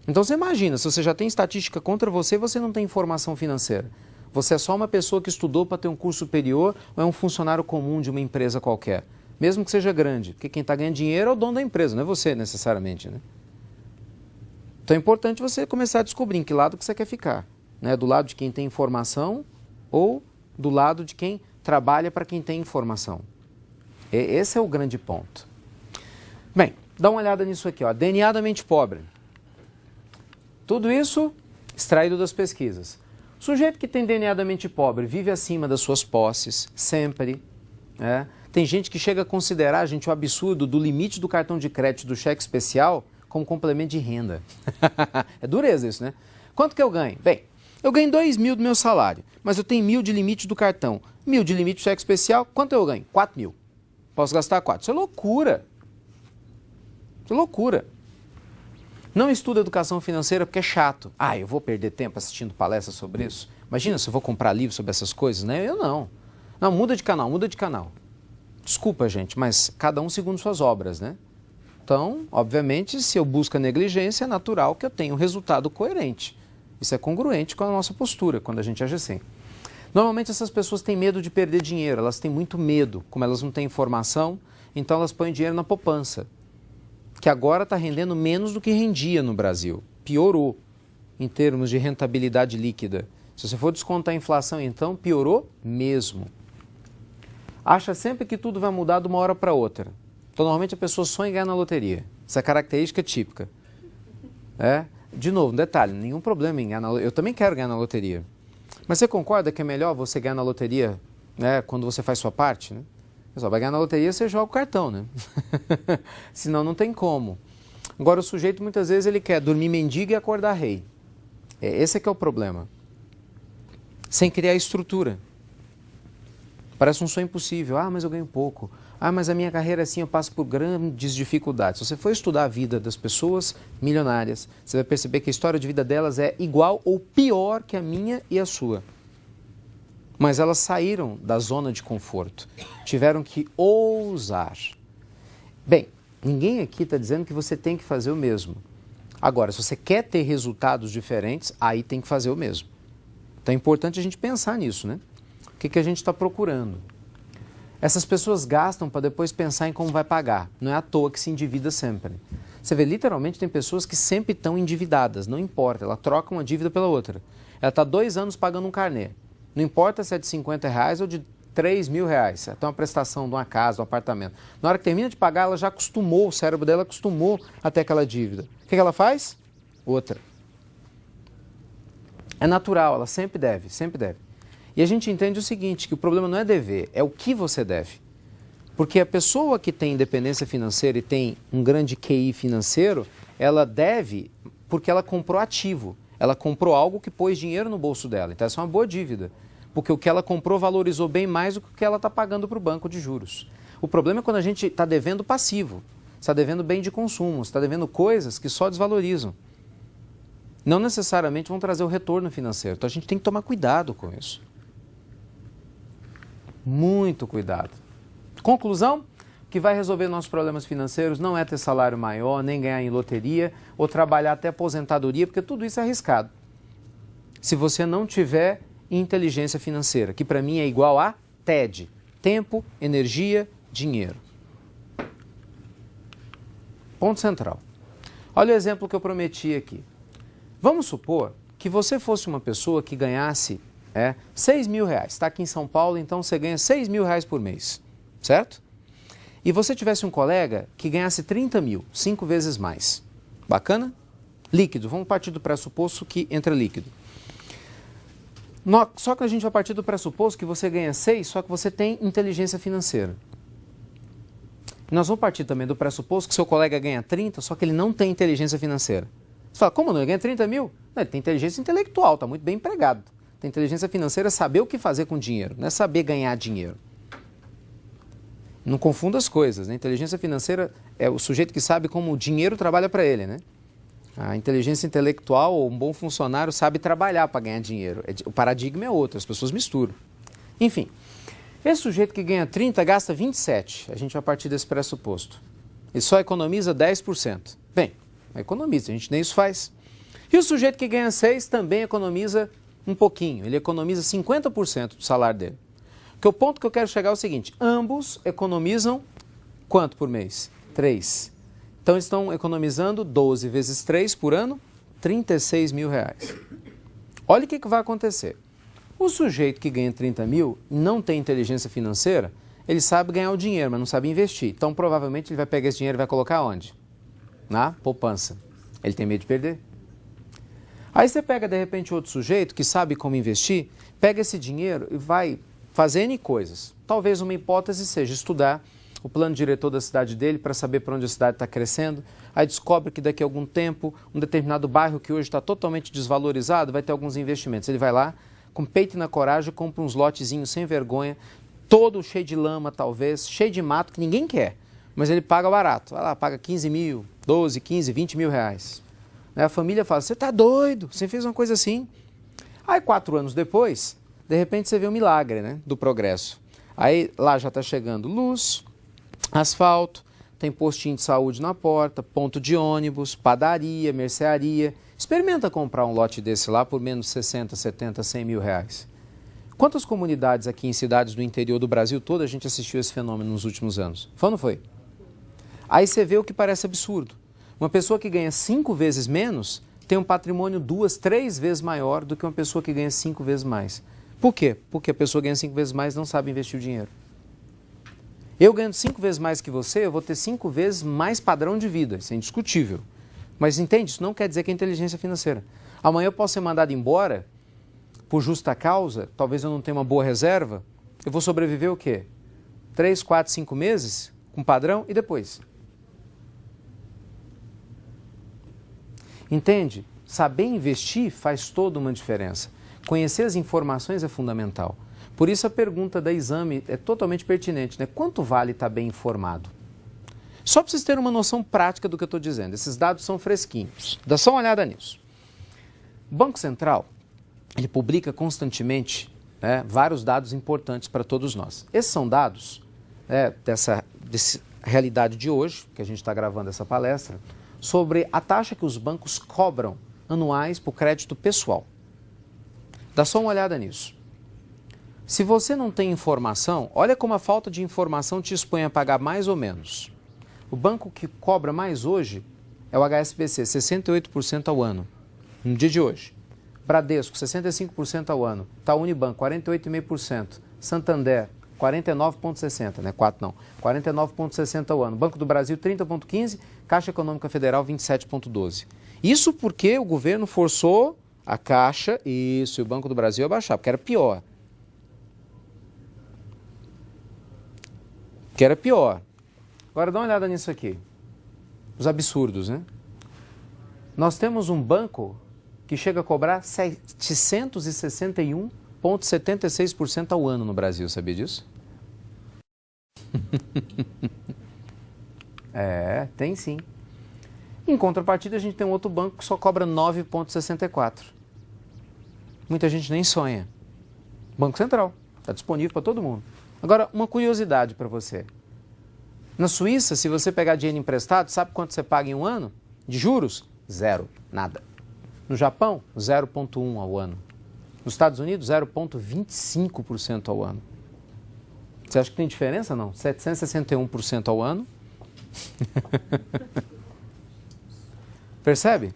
Então você imagina, se você já tem estatística contra você, você não tem informação financeira. Você é só uma pessoa que estudou para ter um curso superior ou é um funcionário comum de uma empresa qualquer. Mesmo que seja grande, porque quem está ganhando dinheiro é o dono da empresa, não é você necessariamente, né? Então é importante você começar a descobrir em que lado que você quer ficar. Né? Do lado de quem tem informação ou do lado de quem trabalha para quem tem informação. Esse é o grande ponto. Bem, dá uma olhada nisso aqui, ó. DNA da mente pobre. Tudo isso extraído das pesquisas. Sujeito que tem DNA da mente pobre vive acima das suas posses, sempre. Né? Tem gente que chega a considerar, gente, o absurdo do limite do cartão de crédito do cheque especial como complemento de renda. É dureza isso, né? Quanto que eu ganho? Bem, eu ganho 2.000 do meu salário, mas eu tenho 1.000 de limite do cartão. 1.000 de limite do cheque especial, quanto eu ganho? 4.000. Posso gastar 4. Isso é loucura. Isso é loucura. Não estuda educação financeira porque é chato. Ah, eu vou perder tempo assistindo palestras sobre isso? Imagina se eu vou comprar livro sobre essas coisas, né? Eu não. Não, muda de canal, muda de canal. Desculpa, gente, mas cada um segundo suas obras, né? Então, obviamente, se eu busco a negligência, é natural que eu tenha um resultado coerente. Isso é congruente com a nossa postura quando a gente age assim. Normalmente essas pessoas têm medo de perder dinheiro, elas têm muito medo. Como elas não têm informação, então elas põem dinheiro na poupança, que agora está rendendo menos do que rendia no Brasil. Piorou em termos de rentabilidade líquida. Se você for descontar a inflação, então, piorou mesmo. Acha sempre que tudo vai mudar de uma hora para outra. Então, normalmente a pessoa sonha em ganhar na loteria. Essa é a característica típica. De novo, um detalhe, nenhum problema em ganhar na loteria. Eu também quero ganhar na loteria. Mas você concorda que é melhor você ganhar na loteria, né, quando você faz sua parte, né? Só vai ganhar na loteria, você joga o cartão, né? Senão não tem como. Agora, o sujeito, muitas vezes, ele quer dormir mendigo e acordar rei. Esse é que é o problema. Sem criar estrutura. Parece um sonho impossível. Ah, mas eu ganho pouco. Ah, mas a minha carreira é assim, eu passo por grandes dificuldades. Se você for estudar a vida das pessoas milionárias, você vai perceber que a história de vida delas é igual ou pior que a minha e a sua. Mas elas saíram da zona de conforto, tiveram que ousar. Bem, ninguém aqui está dizendo que você tem que fazer o mesmo. Agora, se você quer ter resultados diferentes, aí tem que fazer o mesmo. Então é importante a gente pensar nisso, né? O que a gente está procurando? Essas pessoas gastam para depois pensar em como vai pagar. Não é à toa que se endivida sempre. Você vê, literalmente, tem pessoas que sempre estão endividadas, não importa, ela troca uma dívida pela outra. Ela está 2 anos pagando um carnê. Não importa se é de R$50 ou de R$3.000, até uma prestação de uma casa, de um apartamento. Na hora que termina de pagar, ela já acostumou, o cérebro dela acostumou até aquela dívida. O que ela faz? Outra. É natural, ela sempre deve, sempre deve. E a gente entende o seguinte, que o problema não é dever, é o que você deve. Porque a pessoa que tem independência financeira e tem um grande QI financeiro, ela deve porque ela comprou ativo. Ela comprou algo que pôs dinheiro no bolso dela. Então, essa é uma boa dívida. Porque o que ela comprou valorizou bem mais do que o que ela está pagando para o banco de juros. O problema é quando a gente está devendo passivo. Está devendo bem de consumo, está devendo coisas que só desvalorizam. Não necessariamente vão trazer o retorno financeiro. Então, a gente tem que tomar cuidado com isso. Muito cuidado. Conclusão? O que vai resolver nossos problemas financeiros não é ter salário maior, nem ganhar em loteria, ou trabalhar até aposentadoria, porque tudo isso é arriscado. Se você não tiver inteligência financeira, que para mim é igual a TED, tempo, energia, dinheiro. Ponto central. Olha o exemplo que eu prometi aqui. Vamos supor que você fosse uma pessoa que ganhasse R$6.000. Está aqui em São Paulo, então você ganha R$6.000 por mês, certo? E você tivesse um colega que ganhasse 30.000, 5 vezes mais. Bacana? Líquido, vamos partir do pressuposto que entra líquido. Só que a gente vai partir do pressuposto que você ganha 6, só que você tem inteligência financeira. Nós vamos partir também do pressuposto que seu colega ganha 30, só que ele não tem inteligência financeira. Você fala, como não? Ele ganha 30.000? Não, ele tem inteligência intelectual, está muito bem empregado. Tem inteligência financeira é saber o que fazer com dinheiro, não é saber ganhar dinheiro. Não confunda as coisas, né? Inteligência financeira é o sujeito que sabe como o dinheiro trabalha para ele, né? A inteligência intelectual, ou um bom funcionário, sabe trabalhar para ganhar dinheiro. O paradigma é outro, as pessoas misturam. Enfim, esse sujeito que ganha 30 gasta 27. A gente vai partir desse pressuposto. Ele só economiza 10%. Bem, economiza, a gente nem isso faz. E o sujeito que ganha 6 também economiza um pouquinho. Ele economiza 50% do salário dele. Porque o ponto que eu quero chegar é o seguinte, ambos economizam quanto por mês? 3. Então, estão economizando 12 vezes 3 por ano, R$36.000. Olha o que vai acontecer. O sujeito que ganha 30.000 não tem inteligência financeira, ele sabe ganhar o dinheiro, mas não sabe investir. Então, provavelmente, ele vai pegar esse dinheiro e vai colocar onde? Na poupança. Ele tem medo de perder. Aí você pega, de repente, outro sujeito que sabe como investir, pega esse dinheiro e vai fazer N coisas. Talvez uma hipótese seja estudar o plano diretor da cidade dele para saber para onde a cidade está crescendo. Aí descobre que daqui a algum tempo, um determinado bairro que hoje está totalmente desvalorizado vai ter alguns investimentos. Ele vai lá, com peito na coragem, compra uns lotezinhos sem vergonha, todo cheio de lama talvez, cheio de mato que ninguém quer. Mas ele paga barato. Vai lá, paga 15 mil, 12, 15, 20 mil reais. A família fala, você está doido, você fez uma coisa assim. Aí 4 anos depois, de repente você vê um milagre, né, do progresso. Aí lá já está chegando luz, asfalto, tem postinho de saúde na porta, ponto de ônibus, padaria, mercearia. Experimenta comprar um lote desse lá por menos 60, 70, 100 mil reais. Quantas comunidades aqui em cidades do interior do Brasil todo a gente assistiu esse fenômeno nos últimos anos? Foi ou não foi? Aí você vê o que parece absurdo. Uma pessoa que ganha 5 vezes menos tem um patrimônio 2, 3 vezes maior do que uma pessoa que ganha 5 vezes mais. Por quê? Porque a pessoa que ganha 5 vezes mais não sabe investir o dinheiro. Eu ganhando 5 vezes mais que você, eu vou ter 5 vezes mais padrão de vida. Isso é indiscutível. Mas entende? Isso não quer dizer que é inteligência financeira. Amanhã eu posso ser mandado embora por justa causa, talvez eu não tenha uma boa reserva. Eu vou sobreviver o quê? 3, 4, 5 meses com padrão e depois? Entende? Saber investir faz toda uma diferença. Conhecer as informações é fundamental. Por isso a pergunta da exame é totalmente pertinente, né? Quanto vale estar bem informado? Só para vocês terem uma noção prática do que eu estou dizendo. Esses dados são fresquinhos. Dá só uma olhada nisso. O Banco Central, ele publica constantemente, né, vários dados importantes para todos nós. Esses são dados, né, dessa realidade de hoje, que a gente está gravando essa palestra, sobre a taxa que os bancos cobram anuais por crédito pessoal. Dá só uma olhada nisso. Se você não tem informação, olha como a falta de informação te expõe a pagar mais ou menos. O banco que cobra mais hoje é o HSBC, 68% ao ano, no dia de hoje. Bradesco, 65% ao ano. Itaú Unibanco, 48,5%. Santander, 49,60%, né? 4 não. 49,60% ao ano. Banco do Brasil, 30,15%. Caixa Econômica Federal, 27,12%. Isso porque o governo forçou a Caixa, isso, e o Banco do Brasil a baixar, porque era pior. Agora dá uma olhada nisso aqui. Os absurdos, né? Nós temos um banco que chega a cobrar 761,76% ao ano no Brasil, sabia disso? Tem sim. Em contrapartida, a gente tem um outro banco que só cobra 9,64%. Muita gente nem sonha. Banco Central, está disponível para todo mundo. Agora, uma curiosidade para você. Na Suíça, se você pegar dinheiro emprestado, sabe quanto você paga em um ano? De juros? 0, nada. No Japão, 0,1% ao ano. Nos Estados Unidos, 0,25% ao ano. Você acha que tem diferença? Não. 761% ao ano. Percebe?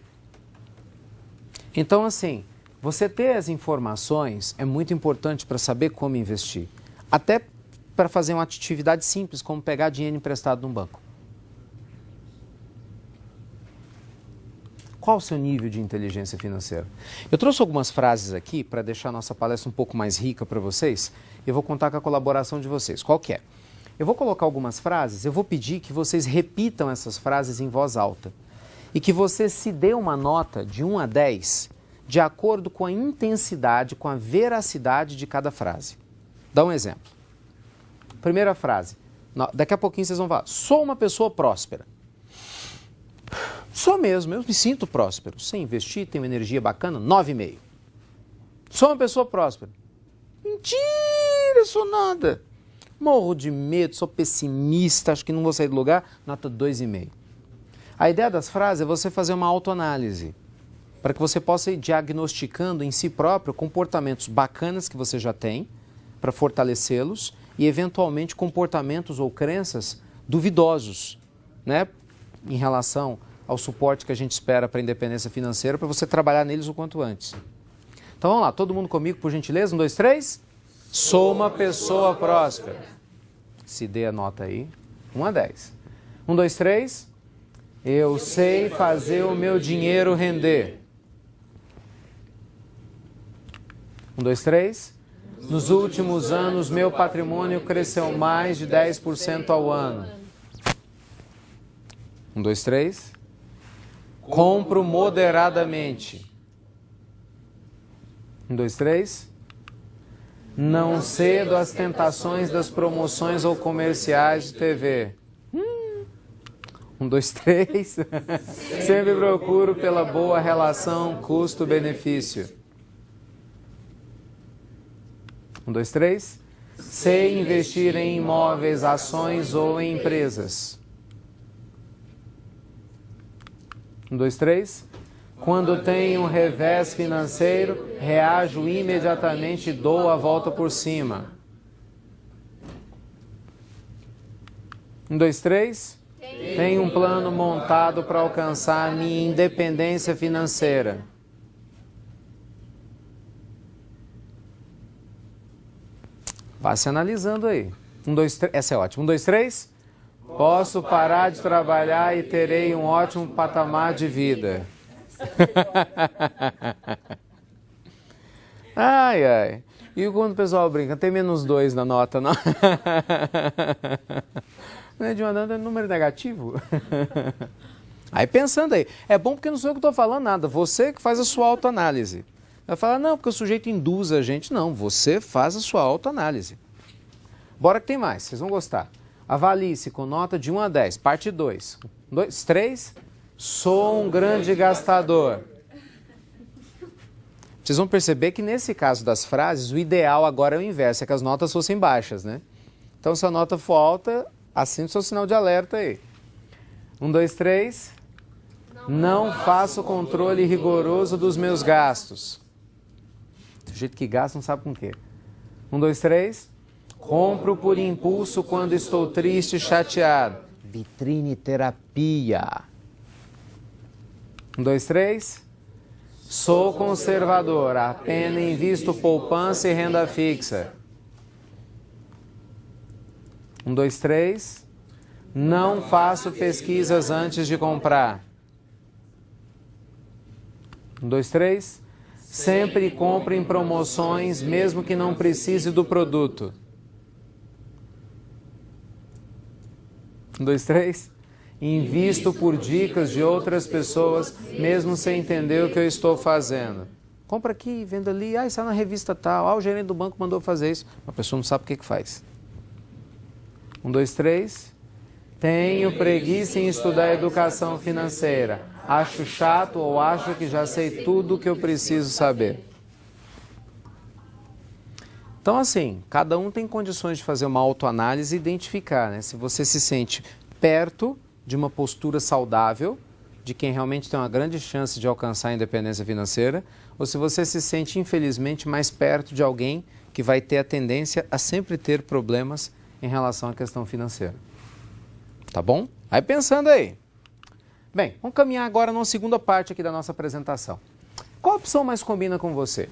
Então, assim, você ter as informações é muito importante para saber como investir. Até para fazer uma atividade simples, como pegar dinheiro emprestado num banco. Qual o seu nível de inteligência financeira? Eu trouxe algumas frases aqui para deixar a nossa palestra um pouco mais rica para vocês. Eu vou contar com a colaboração de vocês. Qual que é? Eu vou colocar algumas frases, eu vou pedir que vocês repitam essas frases em voz alta. E que você se dê uma nota de 1 a 10, de acordo com a intensidade, com a veracidade de cada frase. Dá um exemplo. Primeira frase. Daqui a pouquinho vocês vão falar. Sou uma pessoa próspera. Sou mesmo, eu me sinto próspero. Sem investir, tenho energia bacana, 9,5. Sou uma pessoa próspera. Mentira, sou nada. Morro de medo, sou pessimista, acho que não vou sair do lugar, nota 2,5. A ideia das frases é você fazer uma autoanálise, para que você possa ir diagnosticando em si próprio comportamentos bacanas que você já tem, para fortalecê-los, e eventualmente comportamentos ou crenças duvidosos, né, em relação ao suporte que a gente espera para a independência financeira, para você trabalhar neles o quanto antes. Então vamos lá, todo mundo comigo, por gentileza? 1, 2, 3. Sou uma pessoa próspera. Se dê a nota aí. 1 a 10. 1, 2, 3. Eu sei fazer o meu dinheiro render. 1, 2, 3. Nos últimos anos, meu patrimônio cresceu mais de 10% ao ano. 1, 2, 3. Compro moderadamente. 1, 2, 3. Não cedo às tentações das promoções ou comerciais de TV. 1, 2, 3. Sempre procuro pela boa relação custo-benefício. 1, 2, 3. Sei investir em imóveis, ações ou em empresas. 1, 2, 3. Quando tenho um revés financeiro, reajo imediatamente e dou a volta por cima. 1, 2, 3. Tenho um plano montado para alcançar minha independência financeira. Vá se analisando aí. 1, 2, 3. Essa é ótima. 1, 2, 3. Posso parar de trabalhar e terei um ótimo patamar de vida. Ai, ai. E quando o pessoal brinca, tem -2 na nota, não? Não é de uma nota, é número negativo. Aí pensando aí, é bom porque não sou eu que estou falando nada, você que faz a sua autoanálise. Vai falar, não, porque o sujeito induz a gente. Não, você faz a sua autoanálise. Bora que tem mais, vocês vão gostar. Avalie-se com nota de 1 a 10, parte 2. 2, 3, sou um grande gastador. Vocês vão perceber que nesse caso das frases, o ideal agora é o inverso, é que as notas fossem baixas, né? Então, se a nota for alta, assine o seu sinal de alerta aí. 1, 2, 3. Não faço controle rigoroso dos meus gastos. Do jeito que gasta, não sabe com o quê. 1, 2, 3. Compro por impulso quando estou triste e chateado. Vitrine terapia. 1, 2, 3. Sou conservador, apenas invisto poupança e renda fixa. 1, 2, 3. Não faço pesquisas antes de comprar. 1, 2, 3. Sempre compro em promoções, mesmo que não precise do produto. 1, 2, 3. Invisto por dicas de outras pessoas, mesmo sem entender o que eu estou fazendo. Compra aqui, venda ali, isso é na revista tal, o gerente do banco mandou fazer isso. A pessoa não sabe o que faz. 1, 2, 3. Tenho preguiça em estudar educação financeira. Acho chato ou acho que já sei tudo o que eu preciso saber. Então, assim, cada um tem condições de fazer uma autoanálise e identificar, né? Se você se sente perto de uma postura saudável, de quem realmente tem uma grande chance de alcançar a independência financeira, ou se você se sente, infelizmente, mais perto de alguém que vai ter a tendência a sempre ter problemas em relação à questão financeira. Tá bom? Vai pensando aí. Bem, vamos caminhar agora numa segunda parte aqui da nossa apresentação. Qual a opção mais combina com você?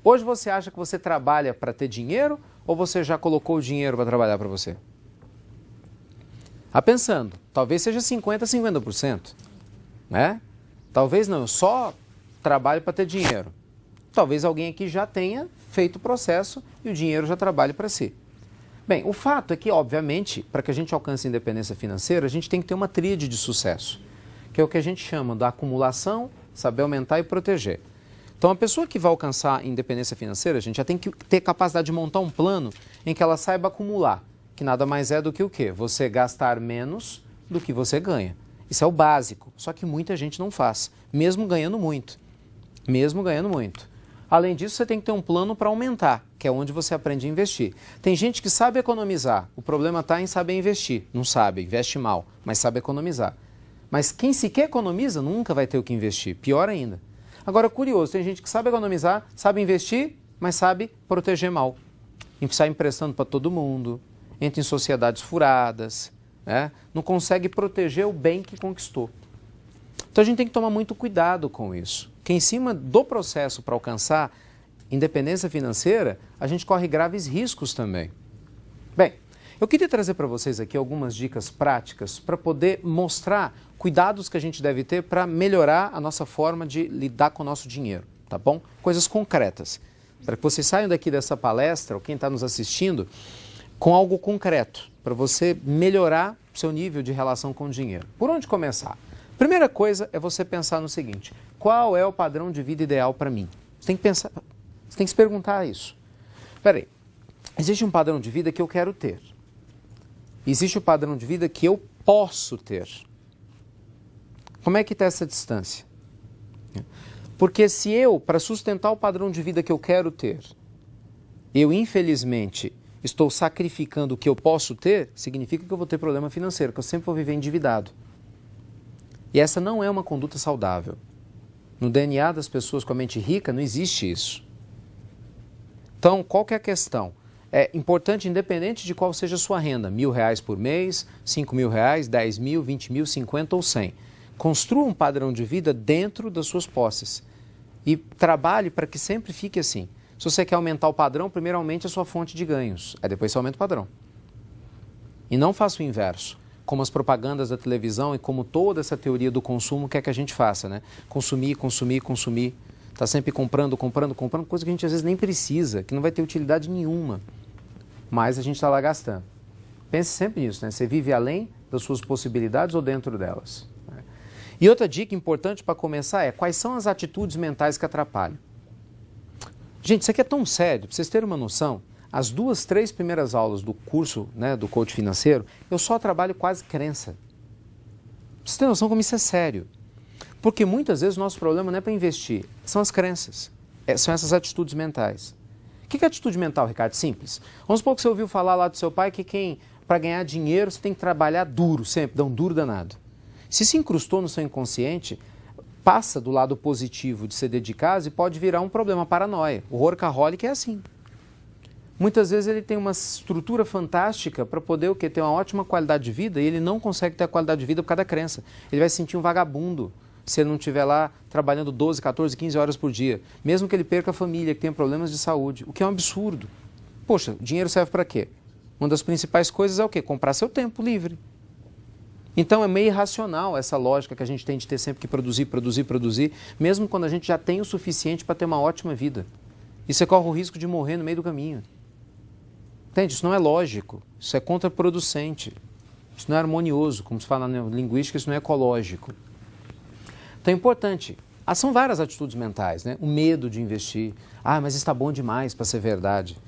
Hoje você acha que você trabalha para ter dinheiro ou você já colocou o dinheiro para trabalhar para você? Tá pensando, talvez seja 50%, 50%, né? Talvez não, eu só trabalho para ter dinheiro. Talvez alguém aqui já tenha feito o processo e o dinheiro já trabalhe para si. Bem, o fato é que, obviamente, para que a gente alcance a independência financeira, a gente tem que ter uma tríade de sucesso, que é o que a gente chama da acumulação, saber aumentar e proteger. Então, a pessoa que vai alcançar a independência financeira, a gente já tem que ter capacidade de montar um plano em que ela saiba acumular, que nada mais é do que o quê? Você gastar menos do que você ganha. Isso é o básico, só que muita gente não faz, mesmo ganhando muito. Mesmo ganhando muito. Além disso, você tem que ter um plano para aumentar, que é onde você aprende a investir. Tem gente que sabe economizar, o problema está em saber investir. Não sabe, investe mal, mas sabe economizar. Mas quem sequer economiza nunca vai ter o que investir, pior ainda. Agora, curioso, tem gente que sabe economizar, sabe investir, mas sabe proteger mal. E sai emprestando para todo mundo, entra em sociedades furadas, né? Não consegue proteger o bem que conquistou. Então a gente tem que tomar muito cuidado com isso. Que em cima do processo para alcançar independência financeira, a gente corre graves riscos também. Bem, eu queria trazer para vocês aqui algumas dicas práticas para poder mostrar cuidados que a gente deve ter para melhorar a nossa forma de lidar com o nosso dinheiro, tá bom? Coisas concretas. para que vocês saiam daqui dessa palestra, ou quem está nos assistindo, com algo concreto, para você melhorar o seu nível de relação com o dinheiro. Por onde começar? Primeira coisa é você pensar no seguinte: qual é o padrão de vida ideal para mim? Você tem que pensar, você tem que se perguntar isso. Espera aí, existe um padrão de vida que eu quero ter. Existe o padrão de vida que eu posso ter. Como é que está essa distância? Porque se eu, para sustentar o padrão de vida que eu quero ter, eu infelizmente estou sacrificando o que eu posso ter, significa que eu vou ter problema financeiro, que eu sempre vou viver endividado. E essa não é uma conduta saudável. No DNA das pessoas com a mente rica não existe isso. Então, qual que é a questão? É importante, independente de qual seja a sua renda, R$1.000 por mês, R$5.000, 10 mil, 20 mil, 50 ou 100. Construa um padrão de vida dentro das suas posses e trabalhe para que sempre fique assim. Se você quer aumentar o padrão, primeiro aumente a sua fonte de ganhos, aí depois você aumenta o padrão. E não faça o inverso, como as propagandas da televisão e como toda essa teoria do consumo quer que a gente faça, né? Consumir, consumir, consumir. Está sempre comprando, comprando, comprando, coisa que a gente às vezes nem precisa, que não vai ter utilidade nenhuma. Mas a gente está lá gastando. Pense sempre nisso, né? Você vive além das suas possibilidades ou dentro delas. Né? E outra dica importante para começar é: quais são as atitudes mentais que atrapalham? Gente, isso aqui é tão sério, para vocês terem uma noção, as 2, 3 primeiras aulas do curso, né, do coach financeiro, eu só trabalho quase crença. Pra vocês terem noção como isso é sério. Porque muitas vezes o nosso problema não é para investir, são as crenças, são essas atitudes mentais. O que é atitude mental, Ricardo? Simples. Vamos supor que você ouviu falar lá do seu pai que para ganhar dinheiro você tem que trabalhar duro, sempre, dar um duro danado. Se se incrustou no seu inconsciente, passa do lado positivo de ser dedicado e pode virar um problema, paranoia. O workaholic é assim. Muitas vezes ele tem uma estrutura fantástica para poder ter uma ótima qualidade de vida e ele não consegue ter a qualidade de vida por causa da crença. Ele vai se sentir um vagabundo se ele não estiver lá trabalhando 12, 14, 15 horas por dia. Mesmo que ele perca a família, que tenha problemas de saúde, o que é um absurdo. Poxa, dinheiro serve para quê? Uma das principais coisas é o quê? Comprar seu tempo livre. Então é meio irracional essa lógica que a gente tem de ter sempre que produzir, produzir, produzir, mesmo quando a gente já tem o suficiente para ter uma ótima vida. E você corre o risco de morrer no meio do caminho. Entende? Isso não é lógico, isso é contraproducente, isso não é harmonioso, como se fala na linguística, isso não é ecológico. Então é importante, são várias atitudes mentais, né? O medo de investir, mas está bom demais para ser verdade.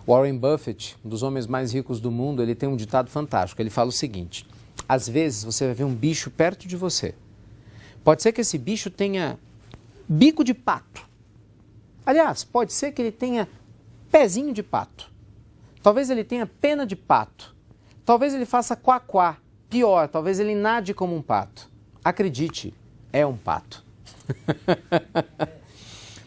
Warren Buffett, um dos homens mais ricos do mundo, ele tem um ditado fantástico, ele fala o seguinte: às vezes você vai ver um bicho perto de você, pode ser que esse bicho tenha bico de pato, aliás, pode ser que ele tenha pezinho de pato. Talvez ele tenha pena de pato. Talvez ele faça quá-quá. Pior, talvez ele nade como um pato. Acredite, é um pato.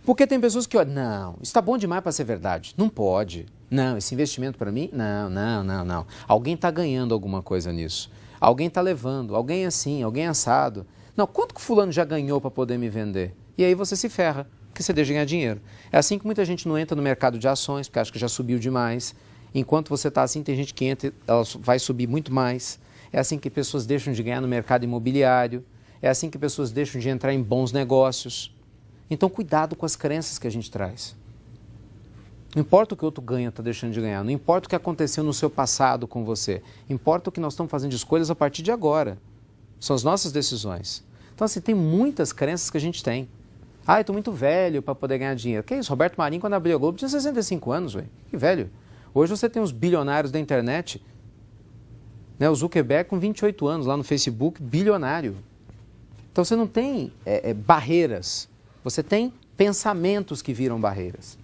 Porque tem pessoas que olham, não, isso está bom demais para ser verdade. Não pode. Não, esse investimento para mim, não. Alguém está ganhando alguma coisa nisso. Alguém está levando, alguém assim, alguém assado. Não, quanto que o fulano já ganhou para poder me vender? E aí você se ferra, porque você deixa de ganhar dinheiro. É assim que muita gente não entra no mercado de ações, porque acha que já subiu demais. Enquanto você está assim, tem gente que entra, ela vai subir muito mais. É assim que pessoas deixam de ganhar no mercado imobiliário. É assim que pessoas deixam de entrar em bons negócios. Então, cuidado com as crenças que a gente traz. Não importa o que o outro ganha ou está deixando de ganhar. Não importa o que aconteceu no seu passado com você. Importa o que nós estamos fazendo de escolhas a partir de agora. São as nossas decisões. Então, assim, tem muitas crenças que a gente tem. Eu estou muito velho para poder ganhar dinheiro. Que isso? Roberto Marinho, quando abriu a Globo, tinha 65 anos, velho. Que velho. Hoje você tem os bilionários da internet, né? O Zuckerberg com 28 anos lá no Facebook, bilionário. Então você não tem barreiras, você tem pensamentos que viram barreiras.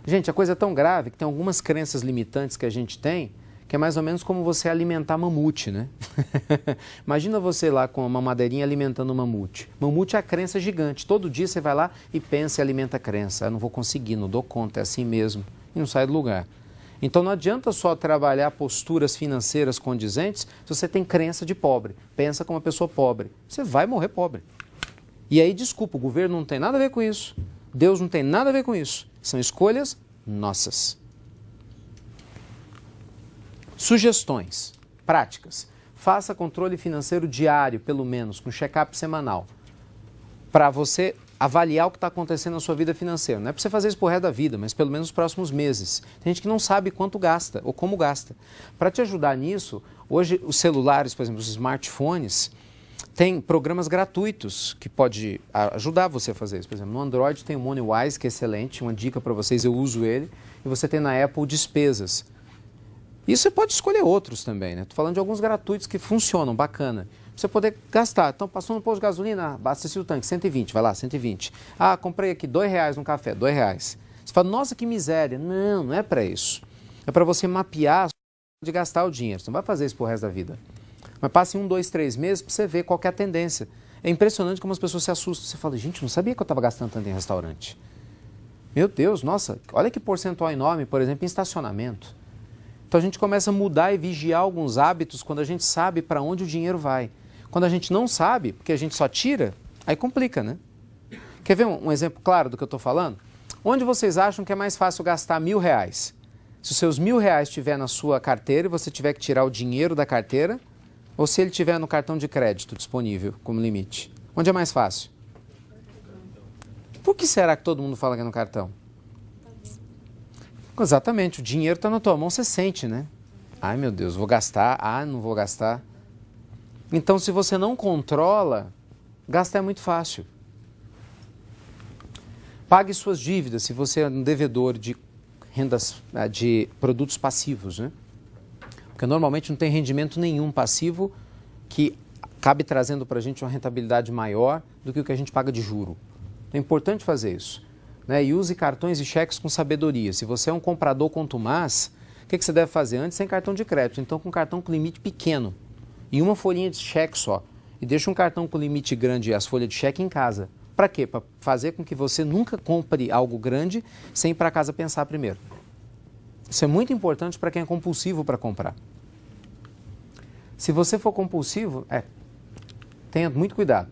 Gente, a coisa é tão grave que tem algumas crenças limitantes que a gente tem, que é mais ou menos como você alimentar mamute, né? Imagina você lá com uma madeirinha alimentando um mamute. Mamute é a crença gigante, todo dia você vai lá e pensa e alimenta a crença. Eu não vou conseguir, não dou conta, é assim mesmo, e não sai do lugar. Então não adianta só trabalhar posturas financeiras condizentes se você tem crença de pobre. Pensa como uma pessoa pobre. Você vai morrer pobre. E aí, desculpa, o governo não tem nada a ver com isso. Deus não tem nada a ver com isso. São escolhas nossas. Sugestões práticas. Faça controle financeiro diário, pelo menos, com check-up semanal. Para você avaliar o que está acontecendo na sua vida financeira. Não é para você fazer isso por resto da vida, mas pelo menos nos próximos meses. Tem gente que não sabe quanto gasta ou como gasta. Para te ajudar nisso, hoje os celulares, por exemplo, os smartphones, têm programas gratuitos que pode ajudar você a fazer isso. Por exemplo, no Android tem o MoneyWise, que é excelente, uma dica para vocês, eu uso ele. E você tem na Apple Despesas. E você pode escolher outros também, né? Estou falando de alguns gratuitos que funcionam, bacana. Você poder gastar. Então, passou no posto de gasolina, abasteci o tanque, 120, vai lá, 120. Ah, comprei aqui R$2 no café, R$2. Você fala, nossa, que miséria. Não, não é para isso. É para você mapear a sua de gastar o dinheiro. Você não vai fazer isso pro resto da vida. Mas passe 1, 2, 3 meses para você ver qual que é a tendência. É impressionante como as pessoas se assustam. Você fala, gente, não sabia que eu estava gastando tanto em restaurante. Meu Deus, nossa, olha que percentual enorme, por exemplo, em estacionamento. Então a gente começa a mudar e vigiar alguns hábitos quando a gente sabe para onde o dinheiro vai. Quando a gente não sabe, porque a gente só tira, aí complica, né? Quer ver um exemplo claro do que eu estou falando? Onde vocês acham que é mais fácil gastar R$1.000? Se os seus R$1.000 estiver na sua carteira e você tiver que tirar o dinheiro da carteira, ou se ele estiver no cartão de crédito disponível como limite? Onde é mais fácil? Por que será que todo mundo fala que é no cartão? Exatamente, o dinheiro está na tua mão, você sente, né? Ai, meu Deus, vou gastar, não vou gastar. Então, se você não controla, gastar é muito fácil. Pague suas dívidas se você é um devedor de de produtos passivos, né? Porque normalmente não tem rendimento nenhum passivo que acabe trazendo para a gente uma rentabilidade maior do que o que a gente paga de juro. É importante fazer isso, né? E use cartões e cheques com sabedoria. Se você é um comprador contumaz, o que você deve fazer? Antes, sem cartão de crédito, então com cartão com limite pequeno e uma folhinha de cheque só. E deixa um cartão com limite grande e as folhas de cheque em casa. Para quê? Para fazer com que você nunca compre algo grande sem ir para casa pensar primeiro. Isso é muito importante para quem é compulsivo para comprar. Se você for compulsivo, tenha muito cuidado.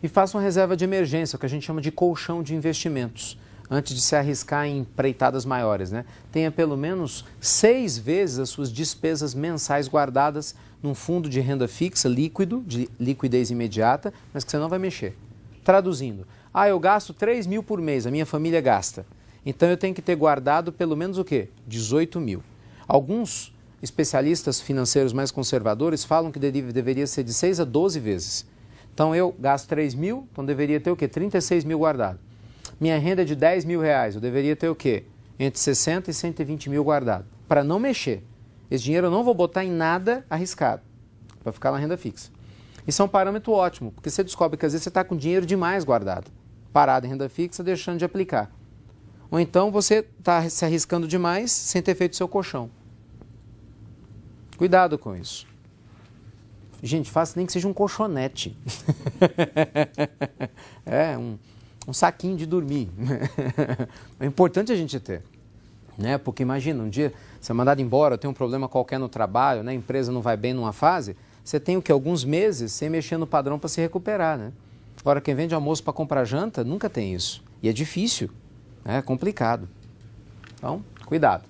E faça uma reserva de emergência, o que a gente chama de colchão de investimentos, antes de se arriscar em empreitadas maiores, né? Tenha pelo menos 6 vezes as suas despesas mensais guardadas num fundo de renda fixa, líquido, de liquidez imediata, mas que você não vai mexer. Traduzindo, eu gasto 3 mil por mês, a minha família gasta. Então eu tenho que ter guardado pelo menos o quê? 18 mil. Alguns especialistas financeiros mais conservadores falam que deveria ser de 6 a 12 vezes. Então eu gasto 3 mil, então deveria ter o quê? 36 mil guardado. Minha renda é de 10 mil reais, eu deveria ter o quê? Entre 60 e 120 mil guardado. Para não mexer. Esse dinheiro eu não vou botar em nada arriscado, para ficar na renda fixa. Isso é um parâmetro ótimo, porque você descobre que às vezes você está com dinheiro demais guardado, parado em renda fixa, deixando de aplicar. Ou então você está se arriscando demais sem ter feito seu colchão. Cuidado com isso. Gente, faça nem que seja um colchonete. Um saquinho de dormir. É importante a gente ter. Né? Porque imagina, um dia você é mandado embora, tem um problema qualquer no trabalho, né? A empresa não vai bem numa fase, você tem o quê? Alguns meses sem mexer no padrão para se recuperar, né? Agora, quem vende almoço para comprar janta, nunca tem isso. E é difícil, é complicado. Então, cuidado.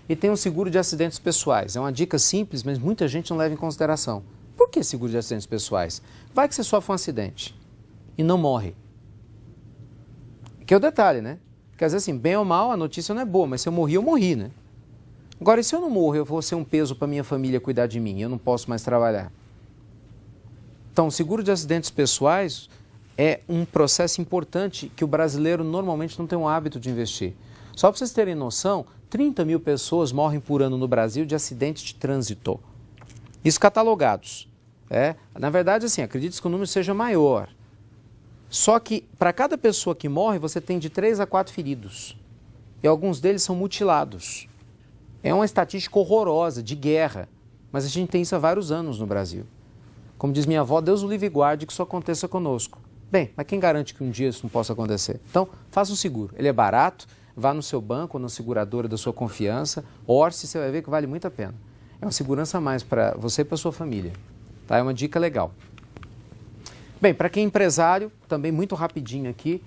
E tem um seguro de acidentes pessoais. É uma dica simples, mas muita gente não leva em consideração. Por que seguro de acidentes pessoais? Vai que você sofre um acidente e não morre. Que é o detalhe, né? Porque às vezes, assim, bem ou mal, a notícia não é boa, mas se eu morri, né? Agora, e se eu não morro, eu vou ser um peso para minha família cuidar de mim, eu não posso mais trabalhar. Então, o seguro de acidentes pessoais é um processo importante que o brasileiro normalmente não tem o hábito de investir. Só para vocês terem noção, 30 mil pessoas morrem por ano no Brasil de acidentes de trânsito. Isso catalogados. Na verdade, assim, acredite que o número seja maior. Só que, para cada pessoa que morre, você tem de 3 a 4 feridos. E alguns deles são mutilados. É uma estatística horrorosa, de guerra. Mas a gente tem isso há vários anos no Brasil. Como diz minha avó, Deus o livre e guarde que isso aconteça conosco. Bem, mas quem garante que um dia isso não possa acontecer? Então, faça um seguro. Ele é barato, vá no seu banco ou na seguradora da sua confiança, orce, você vai ver que vale muito a pena. É uma segurança a mais para você e para sua família. Tá? É uma dica legal. Bem, para quem é empresário, também muito rapidinho aqui,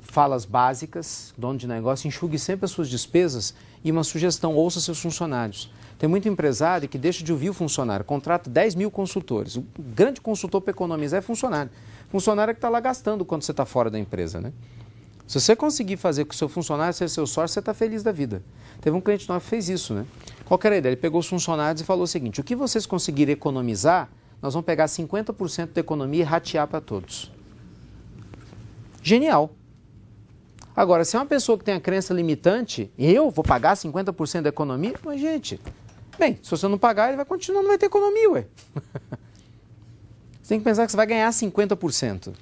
falas básicas, dono de negócio, enxugue sempre as suas despesas e uma sugestão, ouça seus funcionários. Tem muito empresário que deixa de ouvir o funcionário, contrata 10 mil consultores. O grande consultor para economizar é funcionário. Funcionário é que está lá gastando quando você está fora da empresa, né? Se você conseguir fazer com o seu funcionário ser seu sócio, você está feliz da vida. Teve um cliente nosso que fez isso, né? Qual que era a ideia? Ele pegou os funcionários e falou o seguinte: o que vocês conseguirem economizar, nós vamos pegar 50% da economia e ratear para todos. Genial. Agora, se é uma pessoa que tem a crença limitante, eu vou pagar 50% da economia? Mas, gente, bem, se você não pagar, ele vai continuar, não vai ter economia, ué. Você tem que pensar que você vai ganhar 50%.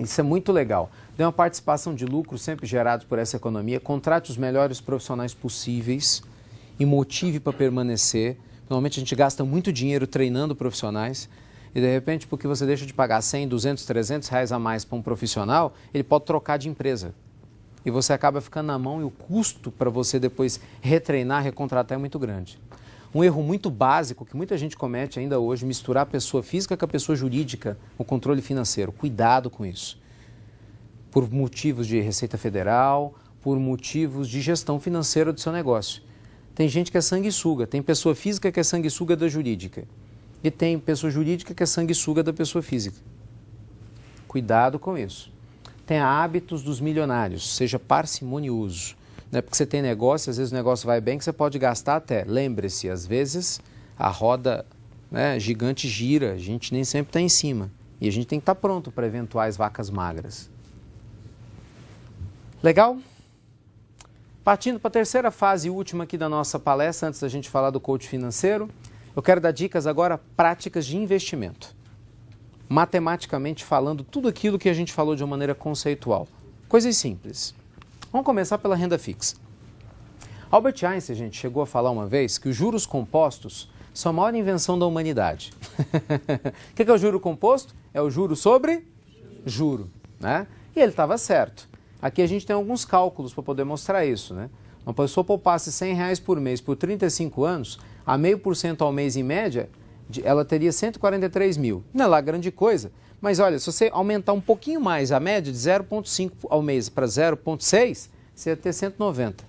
Isso é muito legal. Dê uma participação de lucro sempre gerado por essa economia, contrate os melhores profissionais possíveis e motive para permanecer. Normalmente a gente gasta muito dinheiro treinando profissionais e de repente porque você deixa de pagar 100, 200, 300 reais a mais para um profissional, ele pode trocar de empresa. E você acaba ficando na mão e o custo para você depois retreinar, recontratar é muito grande. Um erro muito básico que muita gente comete ainda hoje, misturar a pessoa física com a pessoa jurídica, o controle financeiro. Cuidado com isso. Por motivos de Receita Federal, por motivos de gestão financeira do seu negócio. Tem gente que é sanguessuga, tem pessoa física que é sanguessuga da jurídica. E tem pessoa jurídica que é sanguessuga da pessoa física. Cuidado com isso. Tenha hábitos dos milionários, seja parcimonioso. Não é porque você tem negócio, às vezes o negócio vai bem, que você pode gastar até. Lembre-se, às vezes a roda gigante gira, a gente nem sempre está em cima. E a gente tem que estar pronto para eventuais vacas magras. Legal? Partindo para a terceira fase e última aqui da nossa palestra, antes da gente falar do coach financeiro, eu quero dar dicas agora práticas de investimento. Matematicamente falando, tudo aquilo que a gente falou de uma maneira conceitual. Coisas simples. Vamos começar pela renda fixa. Albert Einstein, gente, chegou a falar uma vez que os juros compostos são a maior invenção da humanidade. O que é o juro composto? É o juro sobre juro, né? E ele estava certo. Aqui a gente tem alguns cálculos para poder mostrar isso, né? Uma pessoa poupasse R$100 por mês por 35 anos, a 0,5% ao mês em média, ela teria 143 mil. Não é lá grande coisa, mas olha, se você aumentar um pouquinho mais a média de 0,5 ao mês para 0,6, você ia ter 190.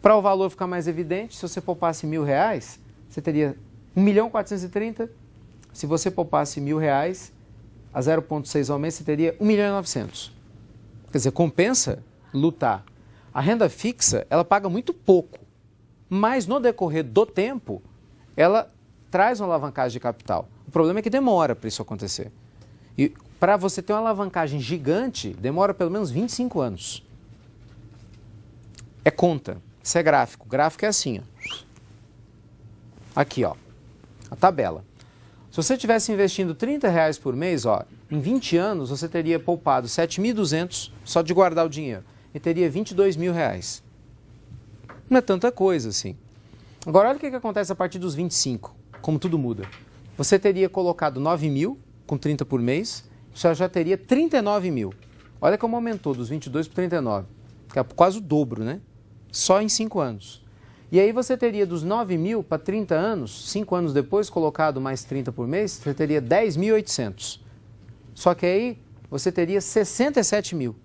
Para o valor ficar mais evidente, se você poupasse R$1.000, você teria 1.430.000. Se você poupasse R$1.000 a 0,6 ao mês, você teria 1.900.000. Quer dizer, compensa lutar. A renda fixa, ela paga muito pouco, mas no decorrer do tempo, ela traz uma alavancagem de capital. O problema é que demora para isso acontecer. E para você ter uma alavancagem gigante, demora pelo menos 25 anos. É conta, isso é gráfico. Gráfico é assim, ó. Aqui, ó, a tabela. Se você estivesse investindo R$30 por mês, ó, em 20 anos você teria poupado 7.200 só de guardar o dinheiro e teria R$22.000. Não é tanta coisa assim. Agora, olha o que acontece a partir dos 25, como tudo muda. Você teria colocado 9.000 com 30 por mês, você já teria 39.000. Olha como aumentou dos 22 para 39, que é quase o dobro, né? Só em 5 anos. E aí você teria dos 9.000 para 30 anos, 5 anos depois, colocado mais 30 por mês, você teria 10.800. Só que aí você teria 67.000.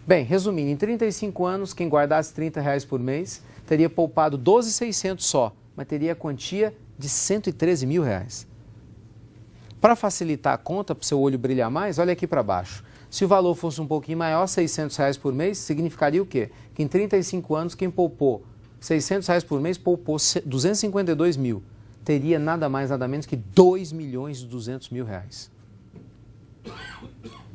Bem, resumindo, em 35 anos, quem guardasse R$30 por mês teria poupado 12.600 só, mas teria a quantia de R$113.000. Para facilitar a conta, para o seu olho brilhar mais, olha aqui para baixo. Se o valor fosse um pouquinho maior, R$600 por mês, significaria o quê? Que em 35 anos, quem poupou R$600 por mês, poupou 252.000. Teria nada mais, nada menos que R$2.200.000.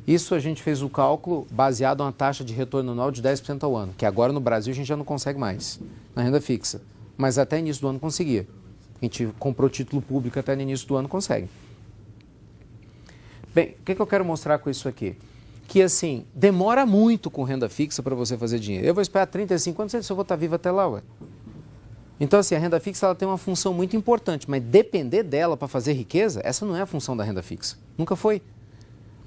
Isso a gente fez o cálculo baseado em uma taxa de retorno anual de 10% ao ano, que agora no Brasil a gente já não consegue mais, na renda fixa. Mas até início do ano conseguia. A gente comprou título público até no início do ano, consegue. Bem, o que eu quero mostrar com isso aqui? Que assim, demora muito com renda fixa para você fazer dinheiro. Eu vou esperar 35 anos, se eu vou estar vivo até lá, ué. Então assim, a renda fixa ela tem uma função muito importante, mas depender dela para fazer riqueza, essa não é a função da renda fixa. Nunca foi.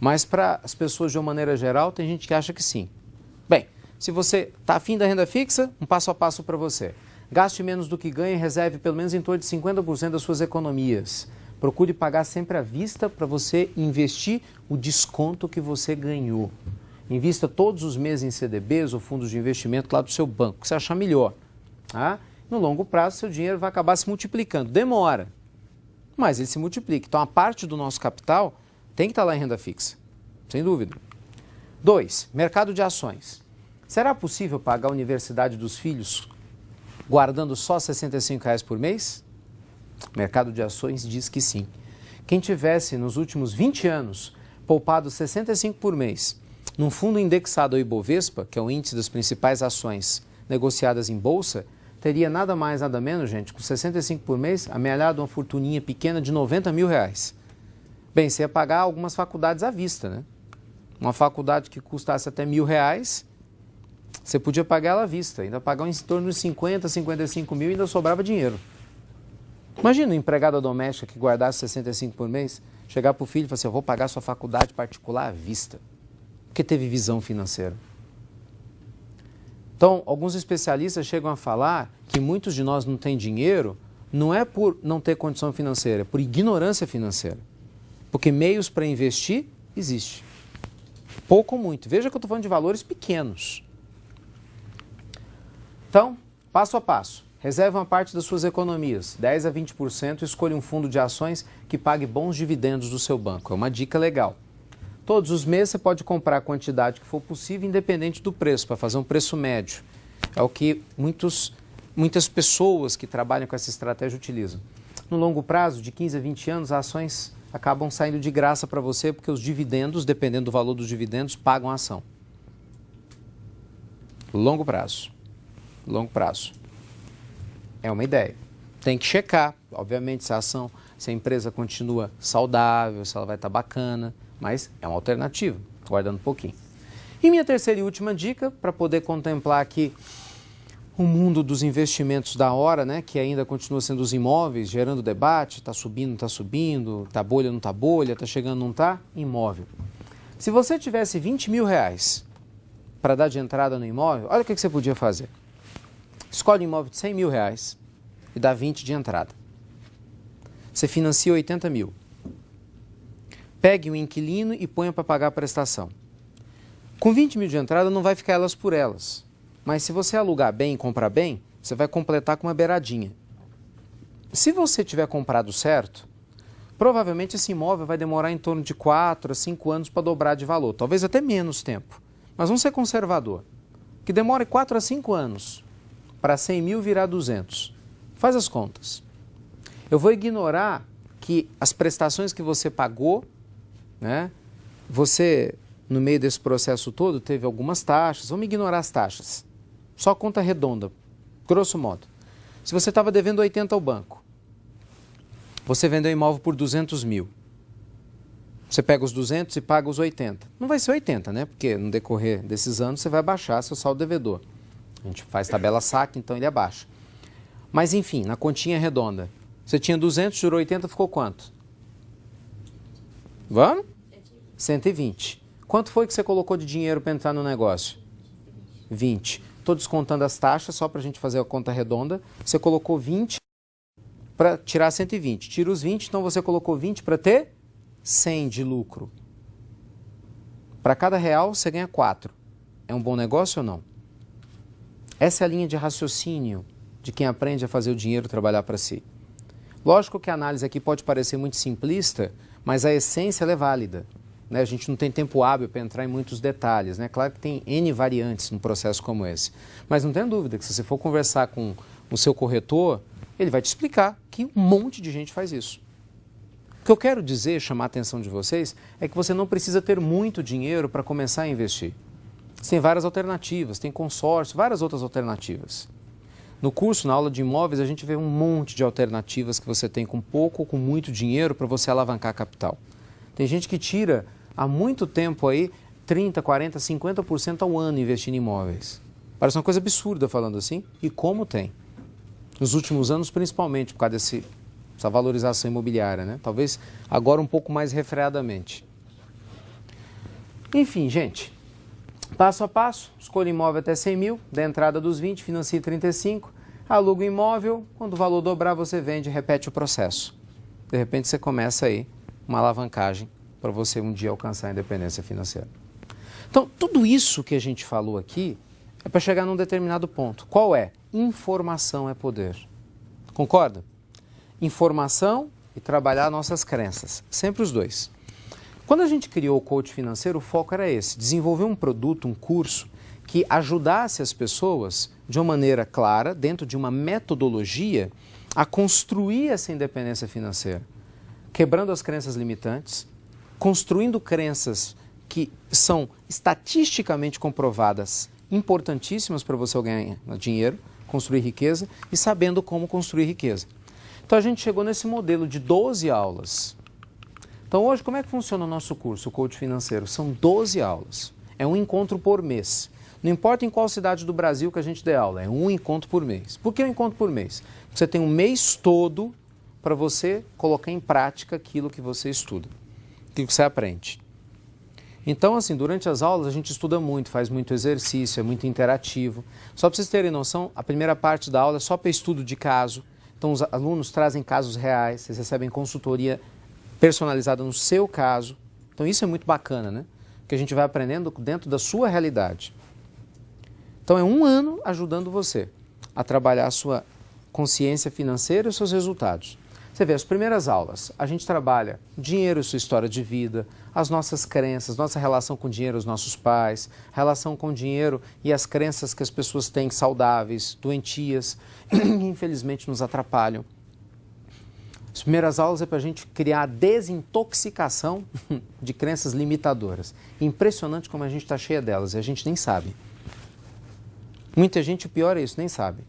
Mas para as pessoas de uma maneira geral, tem gente que acha que sim. Bem, se você está afim da renda fixa, um passo a passo para você. Gaste menos do que ganha e reserve pelo menos em torno de 50% das suas economias. Procure pagar sempre à vista para você investir o desconto que você ganhou. Invista todos os meses em CDBs ou fundos de investimento lá do seu banco, que você achar melhor. Tá? No longo prazo, seu dinheiro vai acabar se multiplicando. Demora, mas ele se multiplica. Então, a parte do nosso capital tem que estar lá em renda fixa, sem dúvida. 2, mercado de ações. Será possível pagar a universidade dos filhos guardando só R$ 65 por mês? O mercado de ações diz que sim. Quem tivesse nos últimos 20 anos poupado 65 por mês num fundo indexado ao Ibovespa, que é o índice das principais ações negociadas em bolsa, teria nada mais, nada menos, gente, com 65 por mês, amealhado uma fortuninha pequena de R$90 mil. Bem, você ia pagar algumas faculdades à vista, né? Uma faculdade que custasse até R$1.000, você podia pagar ela à vista, ainda pagar em torno de 50, 55 mil e ainda sobrava dinheiro. Imagina uma empregada doméstica que guardasse 65 por mês, chegar para o filho e falar assim, eu vou pagar sua faculdade particular à vista, porque teve visão financeira. Então, alguns especialistas chegam a falar que muitos de nós não têm dinheiro, não é por não ter condição financeira, é por ignorância financeira. Porque meios para investir, existe. Pouco ou muito. Veja que eu estou falando de valores pequenos. Então, passo a passo. Reserve uma parte das suas economias, 10 a 20%, e escolha um fundo de ações que pague bons dividendos do seu banco. É uma dica legal. Todos os meses você pode comprar a quantidade que for possível, independente do preço, para fazer um preço médio. É o que muitas pessoas que trabalham com essa estratégia utilizam. No longo prazo, de 15 a 20 anos, as ações acabam saindo de graça para você, porque os dividendos, dependendo do valor dos dividendos, pagam a ação. Longo prazo. Longo prazo. É uma ideia. Tem que checar, obviamente, se a ação, se a empresa continua saudável, se ela vai estar bacana, mas é uma alternativa, guardando um pouquinho. E minha terceira e última dica, para poder contemplar aqui o mundo dos investimentos da hora, né, que ainda continua sendo os imóveis, gerando debate, está subindo, não está subindo, está bolha, não está bolha, está chegando, não está, imóvel. Se você tivesse R$20 mil para dar de entrada no imóvel, olha o que você podia fazer. Escolhe um imóvel de R$100 mil e dá 20 de entrada. Você financia 80 mil. Pegue um inquilino e ponha para pagar a prestação. Com 20 mil de entrada não vai ficar elas por elas. Mas se você alugar bem e comprar bem, você vai completar com uma beiradinha. Se você tiver comprado certo, provavelmente esse imóvel vai demorar em torno de 4 a 5 anos para dobrar de valor. Talvez até menos tempo. Mas vamos ser conservador. Que demore 4 a 5 anos para 100 mil virar 200. Faz as contas. Eu vou ignorar que as prestações que você pagou, né, você, no meio desse processo todo, teve algumas taxas. Vamos ignorar as taxas. Só conta redonda, grosso modo. Se você estava devendo 80 ao banco, você vendeu o imóvel por 200 mil. Você pega os 200 e paga os 80. Não vai ser 80, né? Porque no decorrer desses anos você vai baixar seu saldo devedor. A gente faz tabela saque, então ele abaixa. Mas enfim, na continha redonda, você tinha 200, tirou 80, ficou quanto? Vamos? 120. Quanto foi que você colocou de dinheiro para entrar no negócio? 20. Estou descontando as taxas, só para a gente fazer a conta redonda. Você colocou 20 para tirar 120. Tira os 20, então você colocou 20 para ter 100 de lucro. Para cada real, você ganha 4. É um bom negócio ou não? Essa é a linha de raciocínio de quem aprende a fazer o dinheiro trabalhar para si. Lógico que a análise aqui pode parecer muito simplista, mas a essência ela é válida. Né? A gente não tem tempo hábil para entrar em muitos detalhes. Né? Claro que tem N variantes num processo como esse. Mas não tem dúvida que se você for conversar com o seu corretor, ele vai te explicar que um monte de gente faz isso. O que eu quero dizer, chamar a atenção de vocês, é que você não precisa ter muito dinheiro para começar a investir. Você tem várias alternativas, tem consórcio, várias outras alternativas. No curso, na aula de imóveis, a gente vê um monte de alternativas que você tem com pouco ou com muito dinheiro para você alavancar capital. Tem gente que tira há muito tempo aí 30, 40, 50% ao ano investindo em imóveis. Parece uma coisa absurda falando assim, e como tem. Nos últimos anos, principalmente, por causa dessa valorização imobiliária, né? Talvez agora um pouco mais refreadamente. Enfim, gente, passo a passo, escolha imóvel até 100 mil, dá entrada dos 20, financie 35, aluga o imóvel, quando o valor dobrar você vende e repete o processo. De repente você começa aí uma alavancagem para você um dia alcançar a independência financeira. Então, tudo isso que a gente falou aqui é para chegar num determinado ponto. Qual é? Informação é poder. Concorda? Informação e trabalhar nossas crenças. Sempre os dois. Quando a gente criou o coach financeiro, o foco era esse, desenvolver um produto, um curso que ajudasse as pessoas de uma maneira clara, dentro de uma metodologia, a construir essa independência financeira, quebrando as crenças limitantes, construindo crenças que são estatisticamente comprovadas, importantíssimas para você ganhar dinheiro, construir riqueza e sabendo como construir riqueza. Então a gente chegou nesse modelo de 12 aulas. Então hoje como é que funciona o nosso curso, o Coach Financeiro? São 12 aulas, é um encontro por mês. Não importa em qual cidade do Brasil que a gente dê aula, é um encontro por mês. Por que um encontro por mês? Porque você tem um mês todo para você colocar em prática aquilo que você estuda, aquilo que você aprende. Então, assim, durante as aulas a gente estuda muito, faz muito exercício, é muito interativo. Só para vocês terem noção, a primeira parte da aula é só para estudo de caso. Então, os alunos trazem casos reais, vocês recebem consultoria personalizada no seu caso. Então, isso é muito bacana, né? Que a gente vai aprendendo dentro da sua realidade. Então, é um ano ajudando você a trabalhar a sua consciência financeira e os seus resultados. Você vê, as primeiras aulas, a gente trabalha dinheiro e sua história de vida, as nossas crenças, nossa relação com dinheiro, os nossos pais, relação com dinheiro e as crenças que as pessoas têm saudáveis, doentias, que infelizmente nos atrapalham. As primeiras aulas é para a gente criar a desintoxicação de crenças limitadoras. Impressionante como a gente está cheia delas e a gente nem sabe. Muita gente, o pior é isso, nem sabe.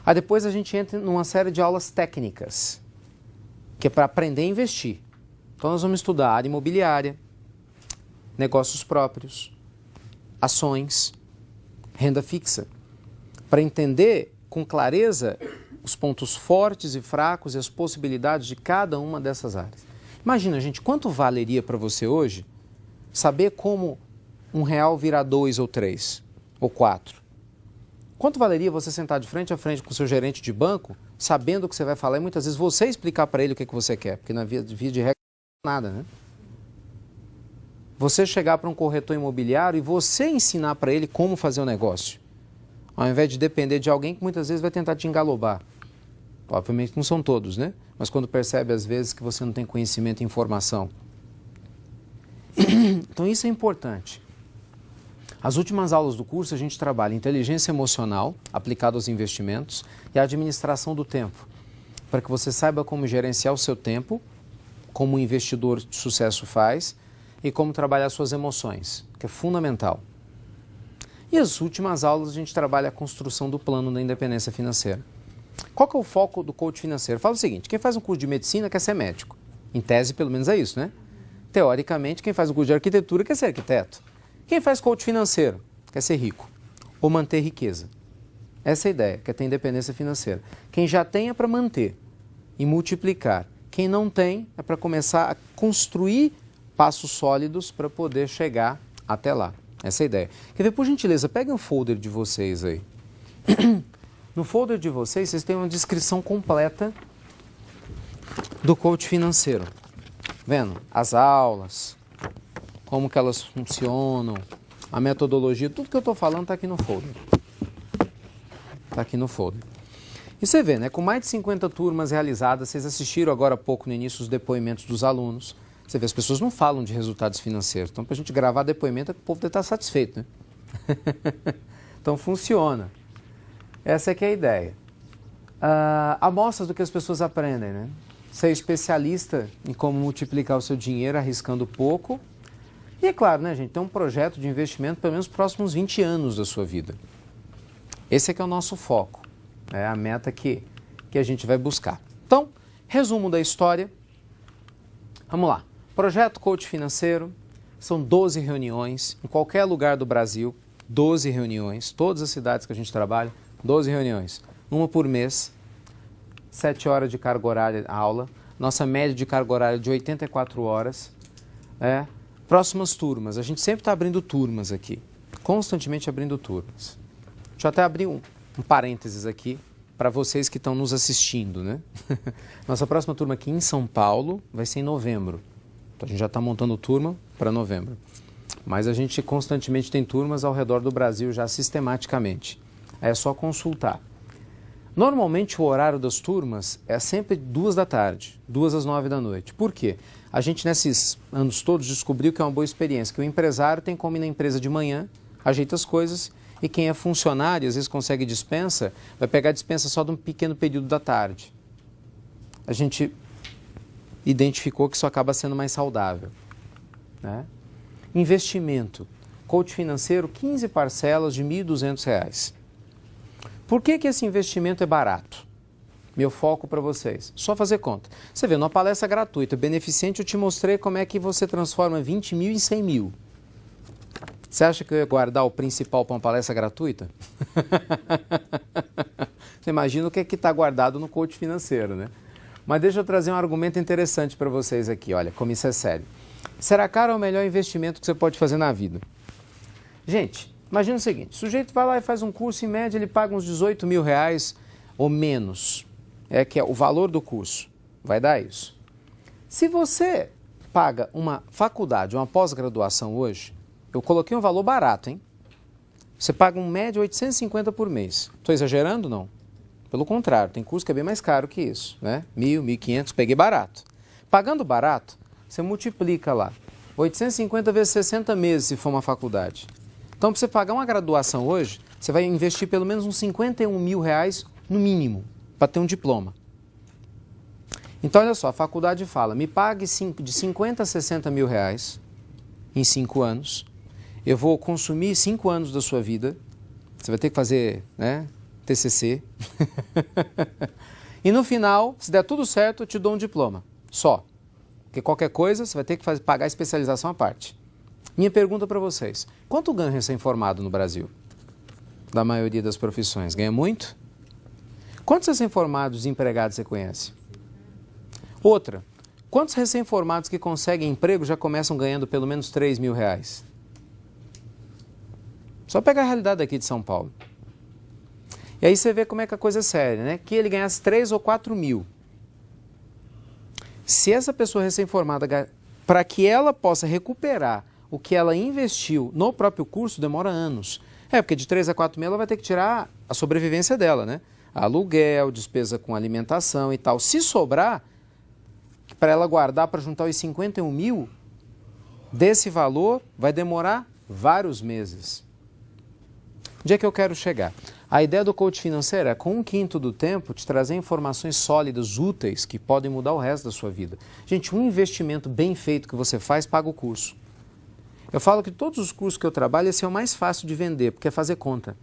Aí depois a gente entra numa série de aulas técnicas, que é para aprender a investir. Então nós vamos estudar área imobiliária, negócios próprios, ações, renda fixa, para entender com clareza os pontos fortes e fracos e as possibilidades de cada uma dessas áreas. Imagina, gente, quanto valeria para você hoje saber como R$1 virar 2 ou 3 ou 4? Quanto valeria você sentar de frente a frente com o seu gerente de banco, sabendo o que você vai falar e muitas vezes você explicar para ele o que você quer? Porque na via de regra não é nada, né? Você chegar para um corretor imobiliário e você ensinar para ele como fazer o negócio, ao invés de depender de alguém que muitas vezes vai tentar te engalobar. Obviamente não são todos, né? Mas quando percebe às vezes que você não tem conhecimento e informação. Então isso é importante. As últimas aulas do curso a gente trabalha inteligência emocional aplicada aos investimentos e a administração do tempo, para que você saiba como gerenciar o seu tempo, como um investidor de sucesso faz e como trabalhar suas emoções, que é fundamental. E as últimas aulas a gente trabalha a construção do plano da independência financeira. Qual que é o foco do coach financeiro? Fala o seguinte, quem faz um curso de medicina quer ser médico. Em tese, pelo menos é isso, né? Teoricamente, quem faz um curso de arquitetura quer ser arquiteto. Quem faz coach financeiro quer ser rico ou manter riqueza. Essa é a ideia, quer ter independência financeira. Quem já tem é para manter e multiplicar. Quem não tem é para começar a construir passos sólidos para poder chegar até lá. Essa é a ideia. Quer ver, por gentileza, peguem o folder de vocês aí. No folder de vocês têm uma descrição completa do coach financeiro. Vendo? As aulas, como que elas funcionam, a metodologia, tudo que eu estou falando está aqui no folder. Está aqui no folder. E você vê, né, com mais de 50 turmas realizadas, vocês assistiram agora há pouco no início os depoimentos dos alunos. Você vê, as pessoas não falam de resultados financeiros. Então, para a gente gravar depoimento, o povo deve estar satisfeito, né? Então, funciona. Essa é que é a ideia. Amostras do que as pessoas aprendem, né? Ser especialista em como multiplicar o seu dinheiro arriscando pouco. E é claro, né, gente, tem um projeto de investimento pelo menos nos próximos 20 anos da sua vida. Esse é que é o nosso foco. É a meta que a gente vai buscar. Então, resumo da história. Vamos lá. Projeto Coach Financeiro. São 12 reuniões em qualquer lugar do Brasil. 12 reuniões. Todas as cidades que a gente trabalha, 12 reuniões. Uma por mês. 7 horas de carga horária aula. Nossa média de carga horária é de 84 horas. Próximas turmas. A gente sempre está abrindo turmas aqui. Constantemente abrindo turmas. Deixa eu até abrir um parênteses aqui para vocês que estão nos assistindo, né? Nossa próxima turma aqui em São Paulo vai ser em novembro. Então a gente já está montando turma para novembro. Mas a gente constantemente tem turmas ao redor do Brasil já sistematicamente. É só consultar. Normalmente o horário das turmas é sempre 2 da tarde, 2 às 9 da noite. Por quê? A gente, nesses anos todos, descobriu que é uma boa experiência, que o empresário tem como ir na empresa de manhã, ajeita as coisas, e quem é funcionário, às vezes consegue dispensa, vai pegar a dispensa só de um pequeno período da tarde. A gente identificou que isso acaba sendo mais saudável, né? Investimento. Coach financeiro, 15 parcelas de R$ 1.200. Por que esse investimento é barato? Meu foco para vocês. Só fazer conta. Você vê, numa palestra gratuita, beneficente, eu te mostrei como é que você transforma 20 mil em 100 mil. Você acha que eu ia guardar o principal para uma palestra gratuita? Você imagina o que é que está guardado no coach financeiro, né? Mas deixa eu trazer um argumento interessante para vocês aqui. Olha, como isso é sério. Será caro é o melhor investimento que você pode fazer na vida? Gente, imagina o seguinte. O sujeito vai lá e faz um curso, em média ele paga uns 18 mil reais ou menos. É que é o valor do curso. Vai dar isso. Se você paga uma faculdade, uma pós-graduação hoje, eu coloquei um valor barato, hein? Você paga um médio 850 por mês. Estou exagerando, não? Pelo contrário, tem curso que é bem mais caro que isso, né? 1.000, 1.500, peguei barato. Pagando barato, você multiplica lá. 850 vezes 60 meses, se for uma faculdade. Então, para você pagar uma graduação hoje, você vai investir pelo menos uns 51 mil reais no mínimo, para ter um diploma. Então, olha só, a faculdade fala, me pague de 50 a 60 mil reais em 5 anos. Eu vou consumir 5 anos da sua vida. Você vai ter que fazer, né, TCC. E no final, se der tudo certo, eu te dou um diploma. Só. Porque qualquer coisa, você vai ter que pagar a especialização à parte. Minha pergunta para vocês. Quanto ganha recém-formado no Brasil? Da maioria das profissões. Ganha muito? Quantos recém-formados desempregados você conhece? Outra. Quantos recém-formados que conseguem emprego já começam ganhando pelo menos 3 mil reais? Só pegar a realidade aqui de São Paulo. E aí você vê como é que a coisa é séria, né? Que ele ganhasse 3 ou 4 mil. Se essa pessoa recém-formada, para que ela possa recuperar o que ela investiu no próprio curso, demora anos. Porque de 3 a 4 mil ela vai ter que tirar a sobrevivência dela, né? Aluguel, despesa com alimentação e tal. Se sobrar, para ela guardar para juntar os 51 mil, desse valor vai demorar vários meses. Onde é que eu quero chegar? A ideia do coach financeiro é, com 1/5 do tempo, te trazer informações sólidas, úteis, que podem mudar o resto da sua vida. Gente, um investimento bem feito que você faz, paga o curso. Eu falo que todos os cursos que eu trabalho, esse é o mais fácil de vender, porque é fazer conta.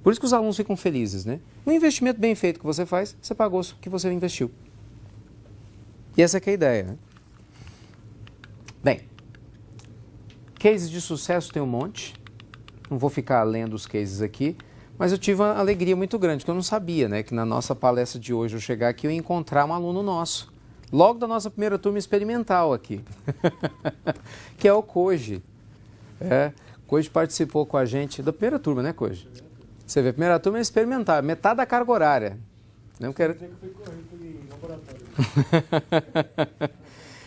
Por isso que os alunos ficam felizes, né? Um investimento bem feito que você faz, você pagou o que você investiu. E essa que é a ideia, né? Bem, cases de sucesso tem um monte. Não vou ficar lendo os cases aqui, mas eu tive uma alegria muito grande, porque eu não sabia, né, que na nossa palestra de hoje, eu chegar aqui, eu ia encontrar um aluno nosso, logo da nossa primeira turma experimental aqui, que é o Koji. Koji participou com a gente da primeira turma, né, Koji? Você vê, a primeira turma é experimental, metade da carga horária. Não quero...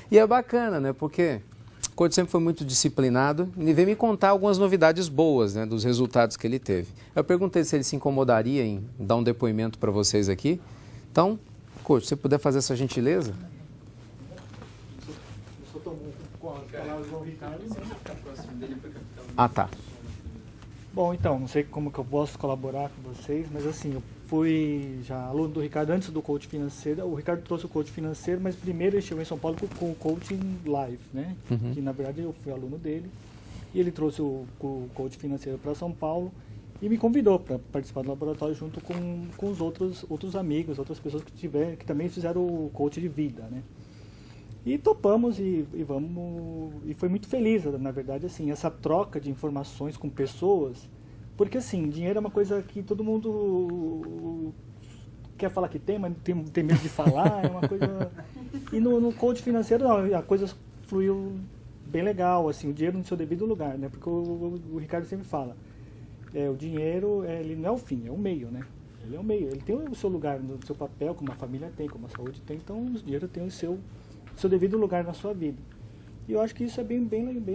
E é bacana, né, porque... O Koji sempre foi muito disciplinado e veio me contar algumas novidades boas, né, dos resultados que ele teve. Eu perguntei se ele se incomodaria em dar um depoimento para vocês aqui. Então, Koji, se você puder fazer essa gentileza. Eu só tomo com as palavras do Ricardo. Ah, tá. Bom, então, não sei como que eu posso colaborar com vocês, mas assim, eu fui já aluno do Ricardo antes do coach financeiro. O Ricardo trouxe o coach financeiro, mas primeiro ele chegou em São Paulo com o coaching live, né? Uhum. Que na verdade eu fui aluno dele. E ele trouxe o coach financeiro para São Paulo e me convidou para participar do laboratório junto com os outros amigos, outras pessoas que também fizeram o coach de vida, né? E topamos e foi muito feliz, na verdade, assim, essa troca de informações com pessoas, porque assim, dinheiro é uma coisa que todo mundo quer falar que tem, mas tem medo de falar, é uma coisa... E no coach financeiro, não, a coisa fluiu bem legal, assim, o dinheiro no seu devido lugar, né? Porque o Ricardo sempre fala, o dinheiro, ele não é o fim, é o meio, né? Ele é o meio, ele tem o seu lugar no seu papel, como a família tem, como a saúde tem, então o dinheiro tem o seu devido lugar na sua vida. E eu acho que isso é bem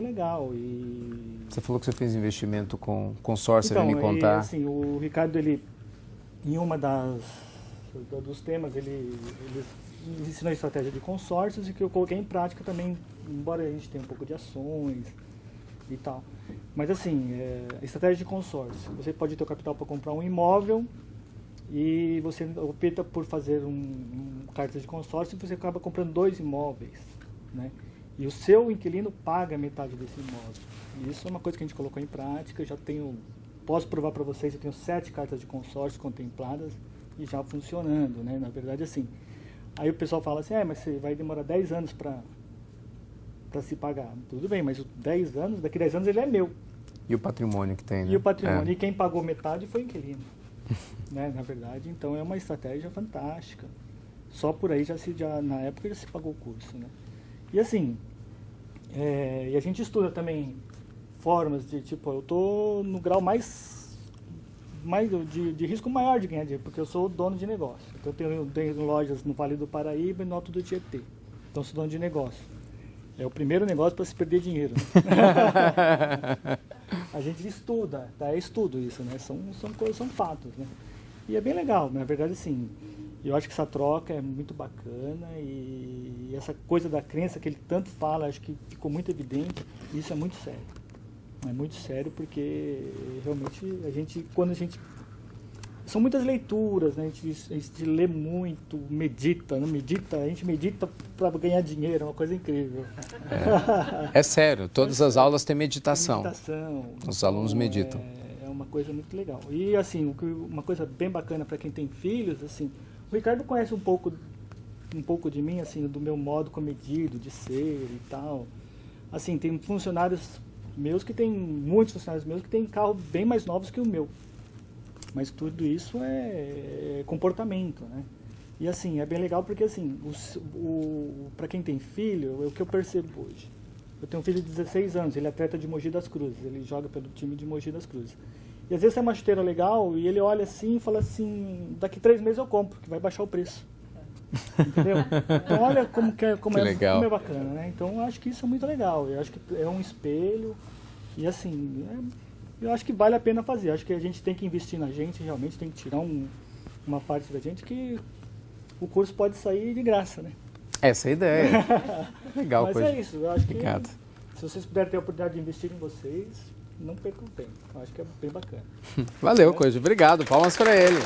legal. E... Você falou que você fez investimento com consórcio, então, você vai me contar. Assim, o Ricardo, ele, em uma dos temas, ele ensinou a estratégia de consórcios e que eu coloquei em prática também, embora a gente tenha um pouco de ações e tal. Mas assim, estratégia de consórcio. Você pode ter o capital para comprar um imóvel e você opta por fazer carta de consórcio e você acaba comprando 2 imóveis, né? E o seu inquilino paga metade desse imóvel. E isso é uma coisa que a gente colocou em prática. Posso provar para vocês, eu tenho 7 cartas de consórcio contempladas e já funcionando, né? Na verdade, assim, aí o pessoal fala assim, mas você vai demorar 10 anos para se pagar. Tudo bem, mas daqui 10 anos ele é meu. E o patrimônio que tem, né? E o patrimônio. E quem pagou metade foi o inquilino. Né? Na verdade, então é uma estratégia fantástica. Só por aí na época já se pagou o curso, né? E assim, e a gente estuda também formas de, tipo, eu tô no grau mais de risco maior de ganhar dinheiro, porque eu sou dono de negócio. Então eu tenho lojas no Vale do Paraíba e no Alto do Tietê. Então eu sou dono de negócio. É o primeiro negócio para se perder dinheiro. A gente estuda, tá? É estudo isso, né? São coisas, são fatos, né? E é bem legal, na verdade, assim, eu acho que essa troca é muito bacana e essa coisa da crença que ele tanto fala, acho que ficou muito evidente, e isso é muito sério. É muito sério porque realmente são muitas leituras, né? A gente lê muito, medita, não medita, a gente medita para ganhar dinheiro, é uma coisa incrível. É sério, todas as aulas têm meditação. Os alunos meditam. É uma coisa muito legal. E assim, uma coisa bem bacana para quem tem filhos, assim, o Ricardo conhece um pouco de mim, assim, do meu modo comedido de ser e tal. Assim, tem muitos funcionários meus que têm carro bem mais novos que o meu. Mas tudo isso é comportamento, né? E assim, é bem legal porque assim, para quem tem filho, é o que eu percebo hoje. Eu tenho um filho de 16 anos, ele é atleta de Mogi das Cruzes, ele joga pelo time de Mogi das Cruzes. E às vezes é uma chuteira legal e ele olha assim e fala assim, daqui 3 meses eu compro, que vai baixar o preço. Entendeu? Então olha como é bacana, né? Então eu acho que isso é muito legal, eu acho que é um espelho e assim, eu acho que vale a pena fazer. Acho que a gente tem que investir na gente, realmente tem que tirar uma parte da gente que o curso pode sair de graça, né? Essa é a ideia. Legal, mas coisa. É isso, eu acho Obrigado. Que se vocês puderem ter a oportunidade de investir em vocês, não percam tempo. Eu acho que é bem bacana. Valeu, Coisa. Obrigado. Palmas para ele.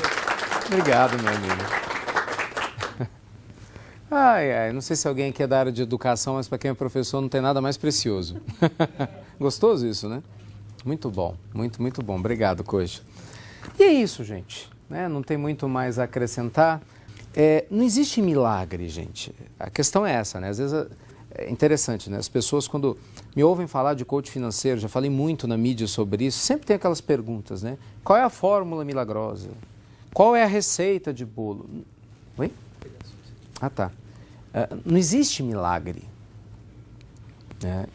Obrigado, meu amigo. Não sei se alguém aqui é da área de educação, mas para quem é professor não tem nada mais precioso. Gostoso isso, né? Muito bom, muito bom. Obrigado, Coisa. E é isso, gente. Né? Não tem muito mais a acrescentar. Não existe milagre, gente. A questão é essa, né? Às vezes é interessante, né? As pessoas, quando me ouvem falar de coach financeiro, já falei muito na mídia sobre isso, sempre tem aquelas perguntas, né? Qual é a fórmula milagrosa? Qual é a receita de bolo? Oi? Tá. Não existe milagre.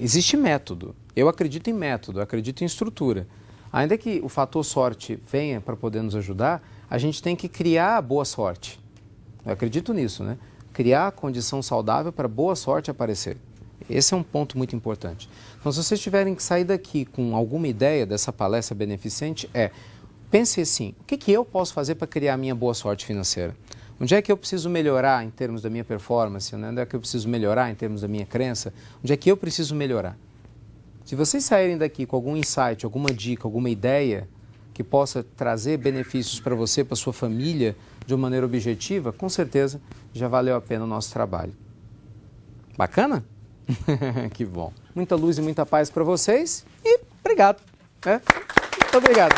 Existe método. Eu acredito em método, eu acredito em estrutura. Ainda que o fator sorte venha para poder nos ajudar, a gente tem que criar a boa sorte. Eu acredito nisso, né? Criar a condição saudável para boa sorte aparecer. Esse é um ponto muito importante. Então, se vocês tiverem que sair daqui com alguma ideia dessa palestra beneficente, pense assim, o que eu posso fazer para criar a minha boa sorte financeira? Onde é que eu preciso melhorar em termos da minha performance? Onde é que eu preciso melhorar em termos da minha crença? Onde é que eu preciso melhorar? Se vocês saírem daqui com algum insight, alguma dica, alguma ideia que possa trazer benefícios para você, para sua família, de uma maneira objetiva, com certeza já valeu a pena o nosso trabalho. Bacana? Que bom. Muita luz e muita paz para vocês e obrigado. Muito obrigado.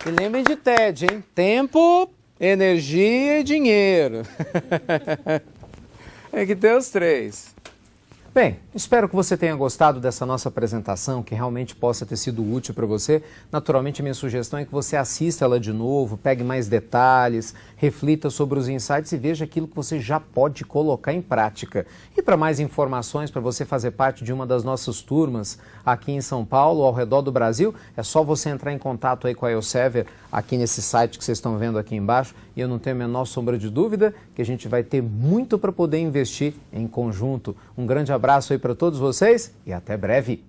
E lembrem de TED, hein? Tempo, energia e dinheiro. É que tem os 3. Bem, espero que você tenha gostado dessa nossa apresentação, que realmente possa ter sido útil para você. Naturalmente, a minha sugestão é que você assista ela de novo, pegue mais detalhes, reflita sobre os insights e veja aquilo que você já pode colocar em prática. E para mais informações, para você fazer parte de uma das nossas turmas aqui em São Paulo, ao redor do Brasil, é só você entrar em contato aí com a Elsevier, aqui nesse site que vocês estão vendo aqui embaixo, e eu não tenho a menor sombra de dúvida que a gente vai ter muito para poder investir em conjunto. Um grande abraço aí para todos vocês e até breve!